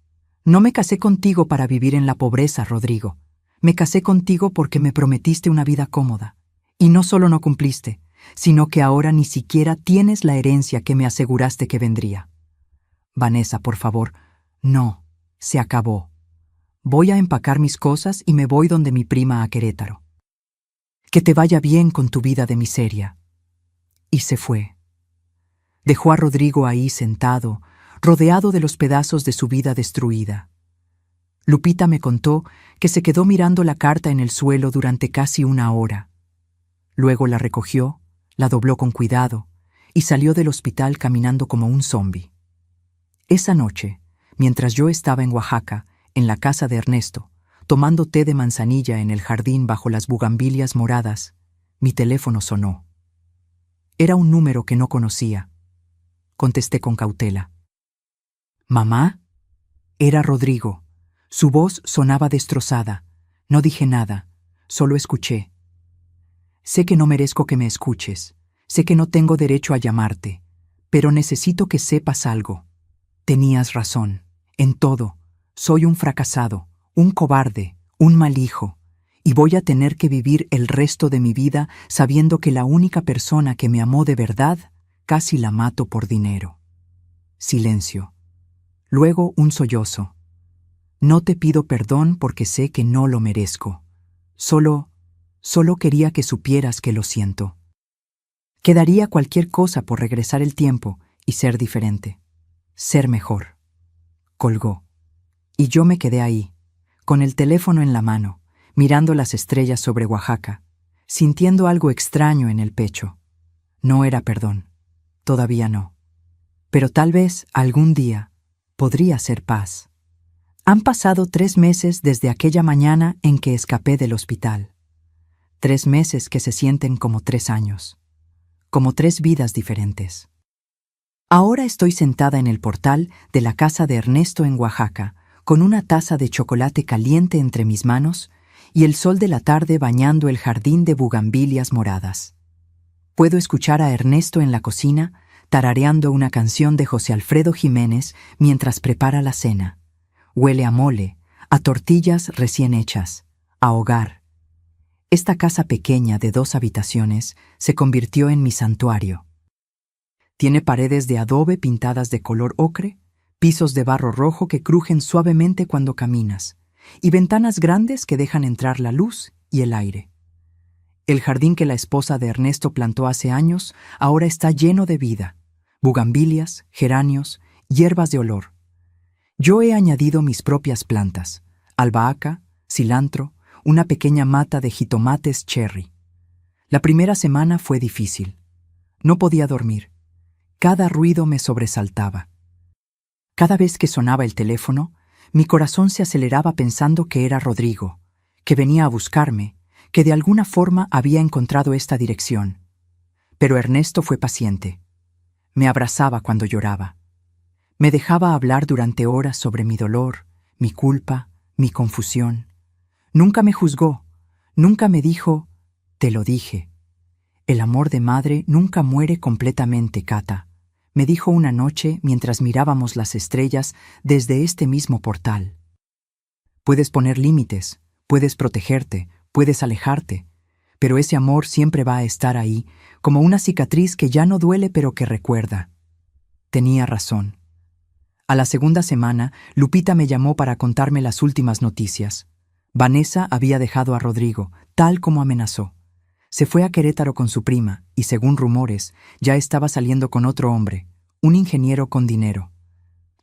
No me casé contigo para vivir en la pobreza, Rodrigo. Me casé contigo porque me prometiste una vida cómoda. Y no solo no cumpliste, sino que ahora ni siquiera tienes la herencia que me aseguraste que vendría». «Vanessa, por favor, no, se acabó. Voy a empacar mis cosas y me voy donde mi prima a Querétaro. Que te vaya bien con tu vida de miseria». Y se fue. Dejó a Rodrigo ahí sentado, rodeado de los pedazos de su vida destruida. Lupita me contó que se quedó mirando la carta en el suelo durante casi una hora. Luego la recogió, la dobló con cuidado y salió del hospital caminando como un zombi. Esa noche, mientras yo estaba en Oaxaca, en la casa de Ernesto, tomando té de manzanilla en el jardín bajo las bugambilias moradas, mi teléfono sonó. Era un número que no conocía. Contesté con cautela. «¿Mamá?» Era Rodrigo. Su voz sonaba destrozada. No dije nada, solo escuché. «Sé que no merezco que me escuches. Sé que no tengo derecho a llamarte, pero necesito que sepas algo. Tenías razón. En todo. Soy un fracasado, un cobarde, un mal hijo, y voy a tener que vivir el resto de mi vida sabiendo que la única persona que me amó de verdad, casi la mato por dinero». Silencio. Luego un sollozo. «No te pido perdón porque sé que no lo merezco. Solo quería que supieras que lo siento. Quedaría cualquier cosa por regresar el tiempo y ser diferente. Ser mejor». Colgó. Y yo me quedé ahí, con el teléfono en la mano, mirando las estrellas sobre Oaxaca, sintiendo algo extraño en el pecho. No era perdón. Todavía no. Pero tal vez algún día podría ser paz. Han pasado 3 meses desde aquella mañana en que escapé del hospital. 3 meses que se sienten como 3 años. Como 3 vidas diferentes. Ahora estoy sentada en el portal de la casa de Ernesto en Oaxaca, con una taza de chocolate caliente entre mis manos y el sol de la tarde bañando el jardín de bugambilias moradas. Puedo escuchar a Ernesto en la cocina tarareando una canción de José Alfredo Jiménez mientras prepara la cena. Huele a mole, a tortillas recién hechas, a hogar. Esta casa pequeña de 2 habitaciones se convirtió en mi santuario. Tiene paredes de adobe pintadas de color ocre, pisos de barro rojo que crujen suavemente cuando caminas, y ventanas grandes que dejan entrar la luz y el aire. El jardín que la esposa de Ernesto plantó hace años ahora está lleno de vida, bugambilias, geranios, hierbas de olor. Yo he añadido mis propias plantas, albahaca, cilantro, una pequeña mata de jitomates cherry. La primera semana fue difícil. No podía dormir. Cada ruido me sobresaltaba. Cada vez que sonaba el teléfono, mi corazón se aceleraba pensando que era Rodrigo, que venía a buscarme, que de alguna forma había encontrado esta dirección. Pero Ernesto fue paciente. Me abrazaba cuando lloraba. Me dejaba hablar durante horas sobre mi dolor, mi culpa, mi confusión. Nunca me juzgó, nunca me dijo, «Te lo dije». El amor de madre nunca muere completamente, Cata, me dijo una noche mientras mirábamos las estrellas desde este mismo portal. Puedes poner límites, puedes protegerte, puedes alejarte, pero ese amor siempre va a estar ahí, como una cicatriz que ya no duele pero que recuerda. Tenía razón. A la segunda semana, Lupita me llamó para contarme las últimas noticias. Vanessa había dejado a Rodrigo, tal como amenazó. Se fue a Querétaro con su prima y, según rumores, ya estaba saliendo con otro hombre, un ingeniero con dinero.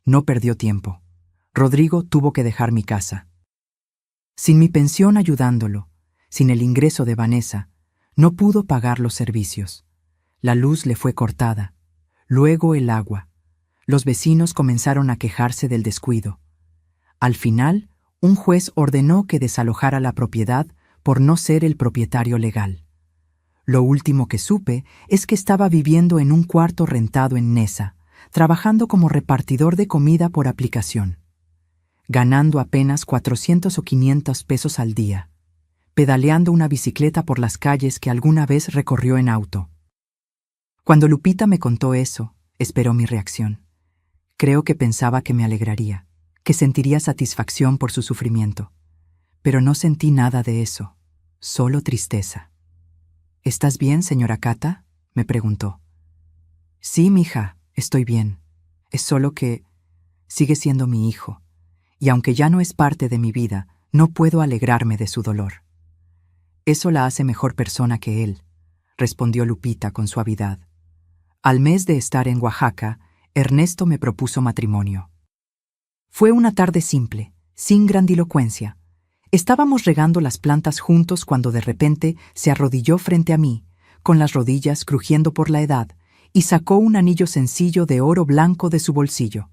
No perdió tiempo. Rodrigo tuvo que dejar mi casa. Sin mi pensión ayudándolo, sin el ingreso de Vanessa, no pudo pagar los servicios. La luz le fue cortada, luego el agua. Los vecinos comenzaron a quejarse del descuido. Al final, un juez ordenó que desalojara la propiedad por no ser el propietario legal. Lo último que supe es que estaba viviendo en un cuarto rentado en Nesa, trabajando como repartidor de comida por aplicación, ganando apenas 400 o 500 pesos al día, pedaleando una bicicleta por las calles que alguna vez recorrió en auto. Cuando Lupita me contó eso, esperó mi reacción. Creo que pensaba que me alegraría, que sentiría satisfacción por su sufrimiento. Pero no sentí nada de eso, solo tristeza. ¿Estás bien, señora Cata?, me preguntó. Sí, mija, estoy bien. Es solo que sigue siendo mi hijo, y aunque ya no es parte de mi vida, no puedo alegrarme de su dolor. Eso la hace mejor persona que él, respondió Lupita con suavidad. Al mes de estar en Oaxaca, Ernesto me propuso matrimonio. Fue una tarde simple, sin grandilocuencia. Estábamos regando las plantas juntos cuando de repente se arrodilló frente a mí, con las rodillas crujiendo por la edad, y sacó un anillo sencillo de oro blanco de su bolsillo.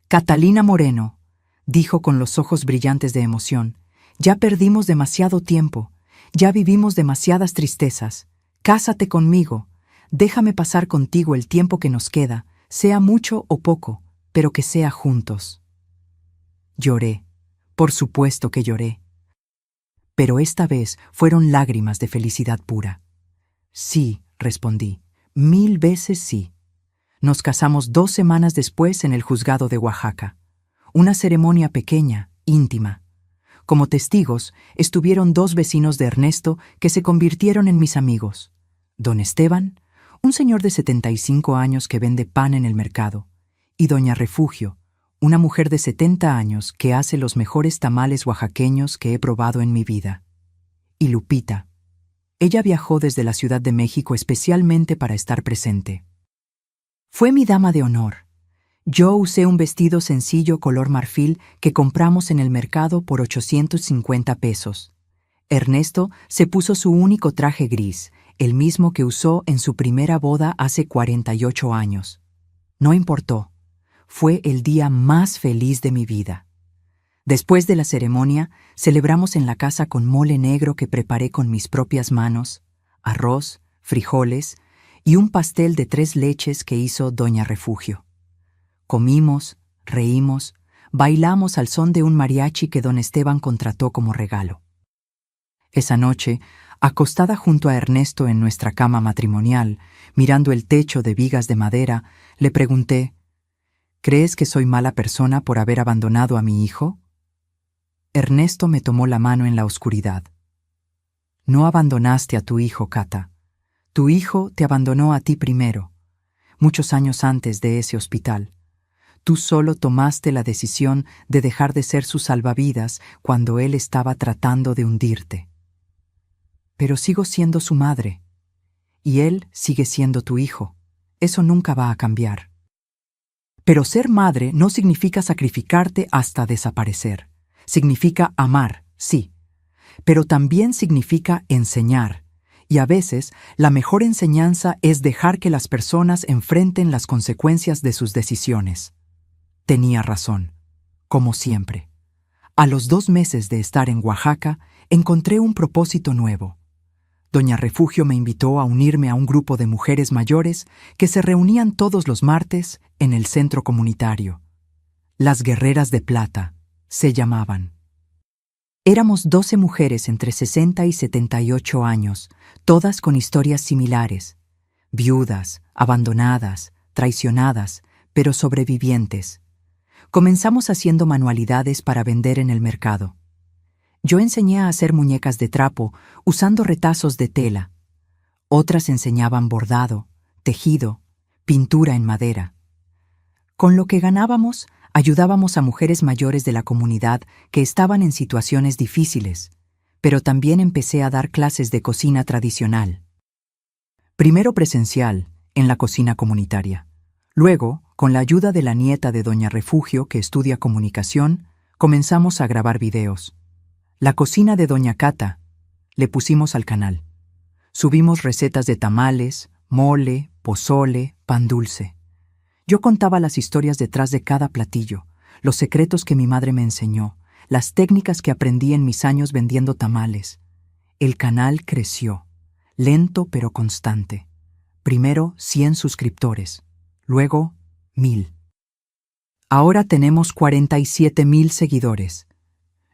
«Catalina Moreno», dijo con los ojos brillantes de emoción, «ya perdimos demasiado tiempo, ya vivimos demasiadas tristezas. Cásate conmigo, déjame pasar contigo el tiempo que nos queda, sea mucho o poco, pero que sea juntos». Lloré, por supuesto que lloré. Pero esta vez fueron lágrimas de felicidad pura. Sí, respondí, 1000 veces sí. Nos casamos 2 semanas después en el juzgado de Oaxaca. Una ceremonia pequeña, íntima. Como testigos estuvieron 2 vecinos de Ernesto que se convirtieron en mis amigos. Don Esteban, un señor de 75 años que vende pan en el mercado, y doña Refugio, una mujer de 70 años que hace los mejores tamales oaxaqueños que he probado en mi vida. Y Lupita. Ella viajó desde la Ciudad de México especialmente para estar presente. Fue mi dama de honor. Yo usé un vestido sencillo color marfil que compramos en el mercado por 850 pesos. Ernesto se puso su único traje gris, el mismo que usó en su primera boda hace 48 años. No importó. Fue el día más feliz de mi vida. Después de la ceremonia, celebramos en la casa con mole negro que preparé con mis propias manos, arroz, frijoles y un pastel de 3 leches que hizo doña Refugio. Comimos, reímos, bailamos al son de un mariachi que don Esteban contrató como regalo. Esa noche, acostada junto a Ernesto en nuestra cama matrimonial, mirando el techo de vigas de madera, le pregunté, ¿crees que soy mala persona por haber abandonado a mi hijo? Ernesto me tomó la mano en la oscuridad. No abandonaste a tu hijo, Cata. Tu hijo te abandonó a ti primero, muchos años antes de ese hospital. Tú solo tomaste la decisión de dejar de ser su salvavidas cuando él estaba tratando de hundirte. Pero sigo siendo su madre, y él sigue siendo tu hijo. Eso nunca va a cambiar. Pero ser madre no significa sacrificarte hasta desaparecer. Significa amar, sí, pero también significa enseñar. Y a veces, la mejor enseñanza es dejar que las personas enfrenten las consecuencias de sus decisiones. Tenía razón, como siempre. A los 2 meses de estar en Oaxaca, encontré un propósito nuevo. Doña Refugio me invitó a unirme a un grupo de mujeres mayores que se reunían todos los martes en el centro comunitario. Las Guerreras de Plata se llamaban. Éramos 12 mujeres entre 60 y 78 años, todas con historias similares, viudas, abandonadas, traicionadas, pero sobrevivientes. Comenzamos haciendo manualidades para vender en el mercado. Yo enseñé a hacer muñecas de trapo usando retazos de tela. Otras enseñaban bordado, tejido, pintura en madera. Con lo que ganábamos, ayudábamos a mujeres mayores de la comunidad que estaban en situaciones difíciles, pero también empecé a dar clases de cocina tradicional. Primero presencial, en la cocina comunitaria. Luego, con la ayuda de la nieta de doña Refugio, que estudia comunicación, comenzamos a grabar videos. La cocina de doña Cata, le pusimos al canal. Subimos recetas de tamales, mole, pozole, pan dulce. Yo contaba las historias detrás de cada platillo, los secretos que mi madre me enseñó, las técnicas que aprendí en mis años vendiendo tamales. El canal creció, lento pero constante. Primero 100 suscriptores, luego 1000. Ahora tenemos 47,000 seguidores.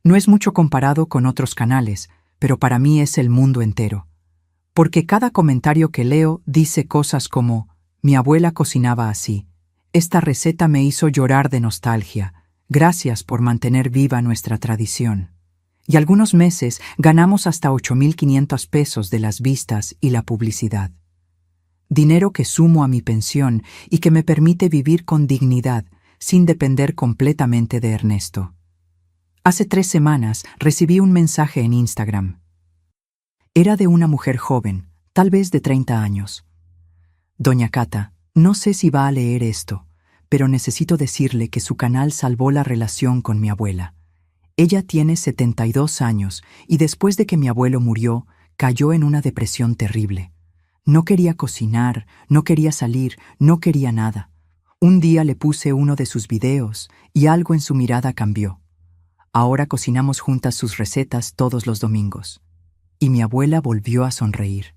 No es mucho comparado con otros canales, pero para mí es el mundo entero. Porque cada comentario que leo dice cosas como: mi abuela cocinaba así, esta receta me hizo llorar de nostalgia, gracias por mantener viva nuestra tradición. Y algunos meses ganamos hasta 8,500 pesos de las vistas y la publicidad. Dinero que sumo a mi pensión y que me permite vivir con dignidad, sin depender completamente de Ernesto. Hace 3 semanas recibí un mensaje en Instagram. Era de una mujer joven, tal vez de 30 años. Doña Cata, no sé si va a leer esto, pero necesito decirle que su canal salvó la relación con mi abuela. Ella tiene 72 años y después de que mi abuelo murió, cayó en una depresión terrible. No quería cocinar, no quería salir, no quería nada. Un día le puse uno de sus videos y algo en su mirada cambió. Ahora cocinamos juntas sus recetas todos los domingos. Y mi abuela volvió a sonreír.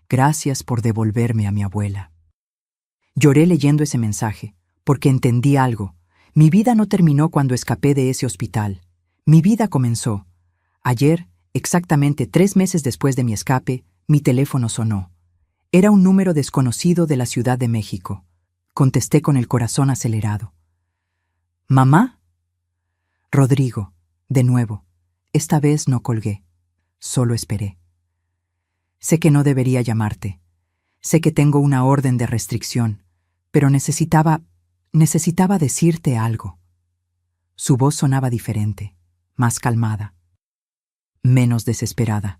Gracias por devolverme a mi abuela. Lloré leyendo ese mensaje, porque entendí algo. Mi vida no terminó cuando escapé de ese hospital. Mi vida comenzó. Ayer, exactamente 3 meses después de mi escape, mi teléfono sonó. Era un número desconocido de la Ciudad de México. Contesté con el corazón acelerado. ¿Mamá? Rodrigo, de nuevo. Esta vez no colgué. Solo esperé. Sé que no debería llamarte. Sé que tengo una orden de restricción, pero necesitaba decirte algo. Su voz sonaba diferente, más calmada, menos desesperada.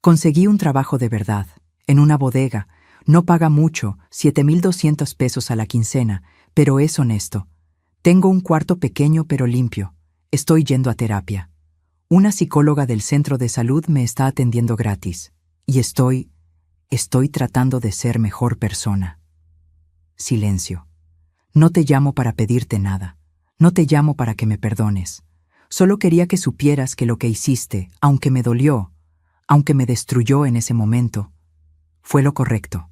Conseguí un trabajo de verdad, en una bodega. No paga mucho, 7,200 pesos a la quincena, pero es honesto. Tengo un cuarto pequeño pero limpio. Estoy yendo a terapia. Una psicóloga del centro de salud me está atendiendo gratis. Y estoy tratando de ser mejor persona. Silencio. No te llamo para pedirte nada. No te llamo para que me perdones. Solo quería que supieras que lo que hiciste, aunque me dolió, aunque me destruyó en ese momento, fue lo correcto.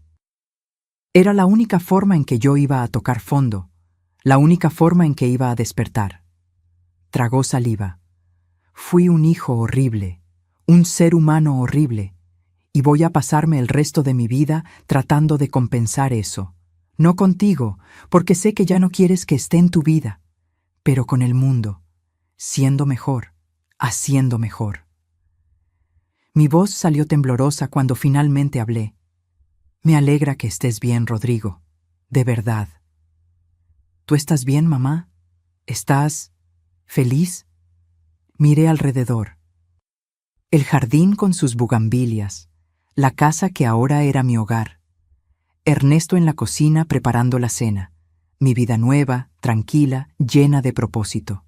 Era la única forma en que yo iba a tocar fondo, la única forma en que iba a despertar. Tragó saliva. Fui un hijo horrible, un ser humano horrible, y voy a pasarme el resto de mi vida tratando de compensar eso. No contigo, porque sé que ya no quieres que esté en tu vida, pero con el mundo, siendo mejor, haciendo mejor. Mi voz salió temblorosa cuando finalmente hablé. Me alegra que estés bien, Rodrigo, de verdad. ¿Tú estás bien, mamá? ¿Estás feliz? Miré alrededor. El jardín con sus bugambilias, la casa que ahora era mi hogar. Ernesto en la cocina preparando la cena. Mi vida nueva, tranquila, llena de propósito.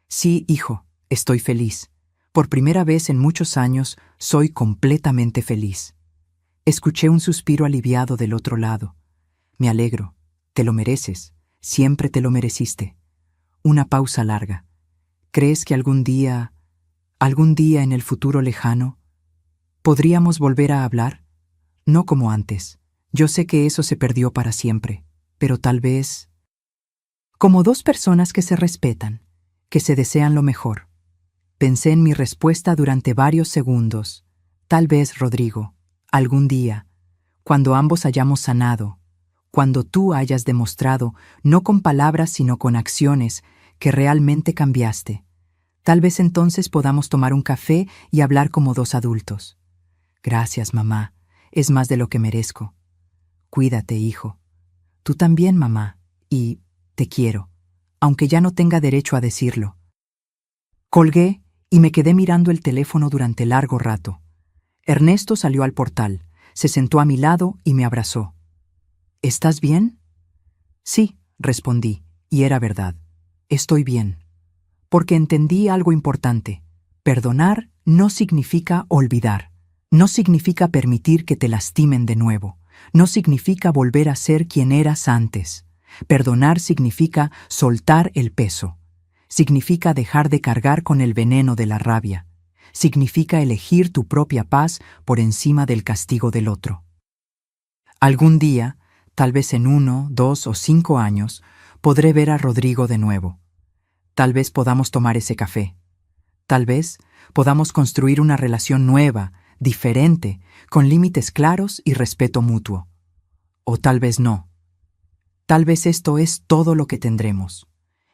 Sí, hijo, estoy feliz. Por primera vez en muchos años, soy completamente feliz. Escuché un suspiro aliviado del otro lado. Me alegro. Te lo mereces. Siempre te lo mereciste. Una pausa larga. ¿Crees que algún día en el futuro lejano, podríamos volver a hablar? No como antes. Yo sé que eso se perdió para siempre, pero tal vez como 2 personas que se respetan, que se desean lo mejor. Pensé en mi respuesta durante varios segundos. Tal vez, Rodrigo, algún día, cuando ambos hayamos sanado, cuando tú hayas demostrado, no con palabras sino con acciones, que realmente cambiaste. Tal vez entonces podamos tomar un café y hablar como 2 adultos. Gracias, mamá. Es más de lo que merezco. Cuídate, hijo. Tú también, mamá. Y te quiero, aunque ya no tenga derecho a decirlo. Colgué y me quedé mirando el teléfono durante largo rato. Ernesto salió al portal, se sentó a mi lado y me abrazó. ¿Estás bien? Sí, respondí, y era verdad. Estoy bien. Porque entendí algo importante. Perdonar no significa olvidar. No significa permitir que te lastimen de nuevo. no significa volver a ser quien eras antes. Perdonar significa soltar el peso. Significa dejar de cargar con el veneno de la rabia. Significa elegir tu propia paz por encima del castigo del otro. Algún día, tal vez en 1, 2 o 5 años, podré ver a Rodrigo de nuevo. Tal vez podamos tomar ese café. Tal vez podamos construir una relación nueva, diferente, con límites claros y respeto mutuo. O tal vez no. Tal vez esto es todo lo que tendremos.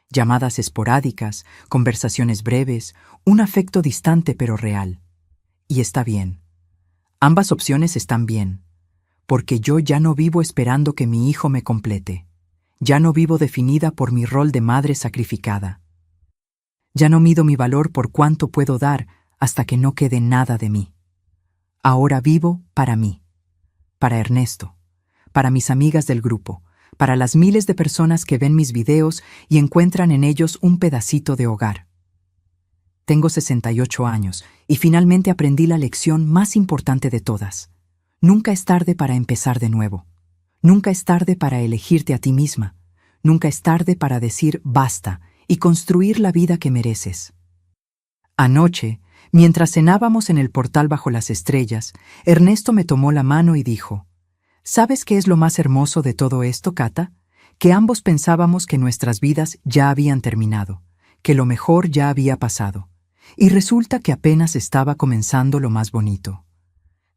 Llamadas esporádicas, conversaciones breves, un afecto distante pero real. Y está bien. Ambas opciones están bien, porque yo ya no vivo esperando que mi hijo me complete. Ya no vivo definida por mi rol de madre sacrificada. Ya no mido mi valor por cuánto puedo dar hasta que no quede nada de mí. Ahora vivo para mí, para Ernesto, para mis amigas del grupo, para las miles de personas que ven mis videos y encuentran en ellos un pedacito de hogar. Tengo 68 años y finalmente aprendí la lección más importante de todas. Nunca es tarde para empezar de nuevo. Nunca es tarde para elegirte a ti misma. Nunca es tarde para decir basta y construir la vida que mereces. Anoche, mientras cenábamos en el portal bajo las estrellas, Ernesto me tomó la mano y dijo: ¿Sabes qué es lo más hermoso de todo esto, Cata? Que ambos pensábamos que nuestras vidas ya habían terminado, que lo mejor ya había pasado, y resulta que apenas estaba comenzando lo más bonito.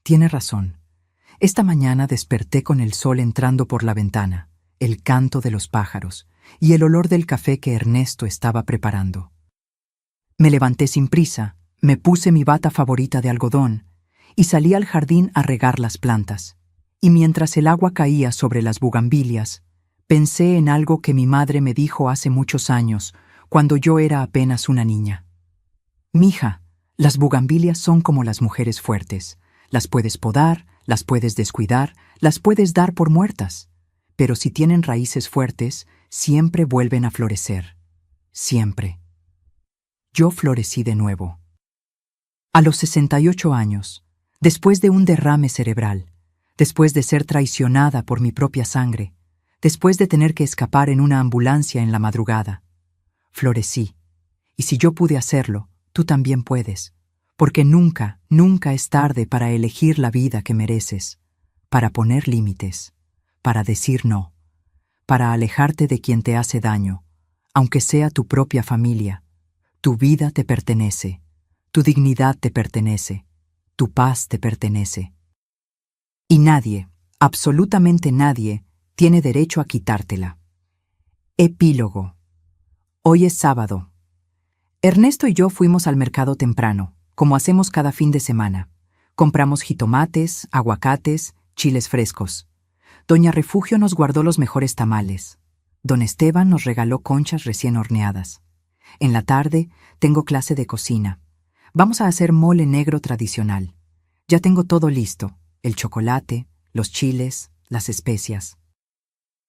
Tiene razón. Esta mañana desperté con el sol entrando por la ventana, el canto de los pájaros y el olor del café que Ernesto estaba preparando. Me levanté sin prisa, me puse mi bata favorita de algodón y salí al jardín a regar las plantas. Y mientras el agua caía sobre las bugambilias, pensé en algo que mi madre me dijo hace muchos años, cuando yo era apenas una niña. Mija, las bugambilias son como las mujeres fuertes. Las puedes podar, las puedes descuidar, las puedes dar por muertas. Pero si tienen raíces fuertes, siempre vuelven a florecer. Siempre. Yo florecí de nuevo. A los 68 años, después de un derrame cerebral, después de ser traicionada por mi propia sangre, después de tener que escapar en una ambulancia en la madrugada, florecí. Y si yo pude hacerlo, tú también puedes, porque nunca, nunca es tarde para elegir la vida que mereces, para poner límites, para decir no, para alejarte de quien te hace daño, aunque sea tu propia familia. Tu vida te pertenece, tu dignidad te pertenece, tu paz te pertenece. Y nadie, absolutamente nadie, tiene derecho a quitártela. Epílogo. Hoy es sábado. Ernesto y yo fuimos al mercado temprano, como hacemos cada fin de semana. Compramos jitomates, aguacates, chiles frescos. Doña Refugio nos guardó los mejores tamales. Don Esteban nos regaló conchas recién horneadas. En la tarde tengo clase de cocina. Vamos a hacer mole negro tradicional. Ya tengo todo listo: el chocolate, los chiles, las especias.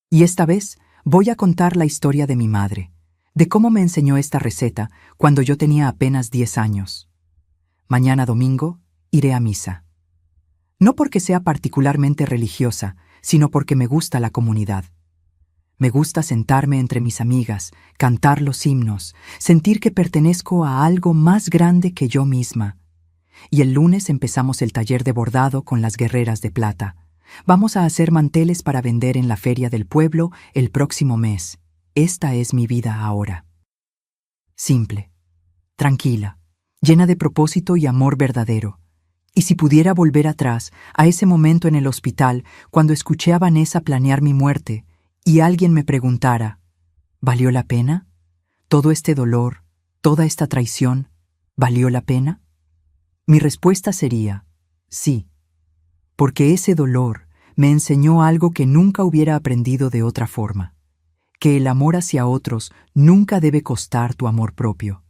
Y esta vez voy a contar la historia de mi madre, de cómo me enseñó esta receta cuando yo tenía apenas 10 años. Mañana domingo iré a misa. No porque sea particularmente religiosa, sino porque me gusta la comunidad. Me gusta sentarme entre mis amigas, cantar los himnos, sentir que pertenezco a algo más grande que yo misma. Y el lunes empezamos el taller de bordado con las guerreras de plata. Vamos a hacer manteles para vender en la feria del pueblo el próximo mes. Esta es mi vida ahora. Simple, tranquila, llena de propósito y amor verdadero. Y si pudiera volver atrás, a ese momento en el hospital, cuando escuché a Vanessa planear mi muerte, y alguien me preguntara: ¿valió la pena? ¿Todo este dolor, toda esta traición, valió la pena? Mi respuesta sería: sí, porque ese dolor me enseñó algo que nunca hubiera aprendido de otra forma, que el amor hacia otros nunca debe costar tu amor propio,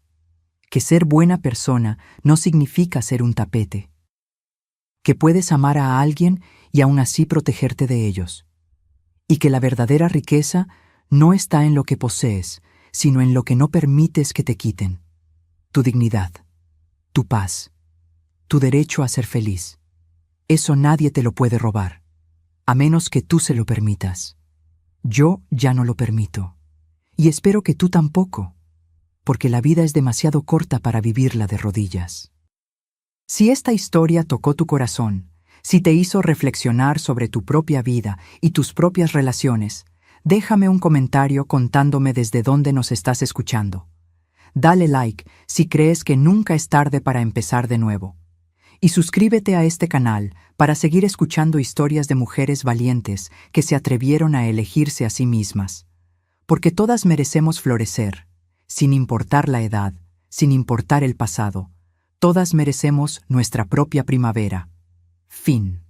que ser buena persona no significa ser un tapete, que puedes amar a alguien y aún así protegerte de ellos, y que la verdadera riqueza no está en lo que posees, sino en lo que no permites que te quiten: tu dignidad, tu paz, tu derecho a ser feliz. Eso nadie te lo puede robar. a menos que tú se lo permitas. Yo ya no lo permito. Y espero que tú tampoco, porque la vida es demasiado corta para vivirla de rodillas. Si esta historia tocó tu corazón, si te hizo reflexionar sobre tu propia vida y tus propias relaciones, déjame un comentario contándome desde dónde nos estás escuchando. Dale like si crees que nunca es tarde para empezar de nuevo. Y suscríbete a este canal para seguir escuchando historias de mujeres valientes que se atrevieron a elegirse a sí mismas. Porque todas merecemos florecer, sin importar la edad, sin importar el pasado. Todas merecemos nuestra propia primavera. Fin.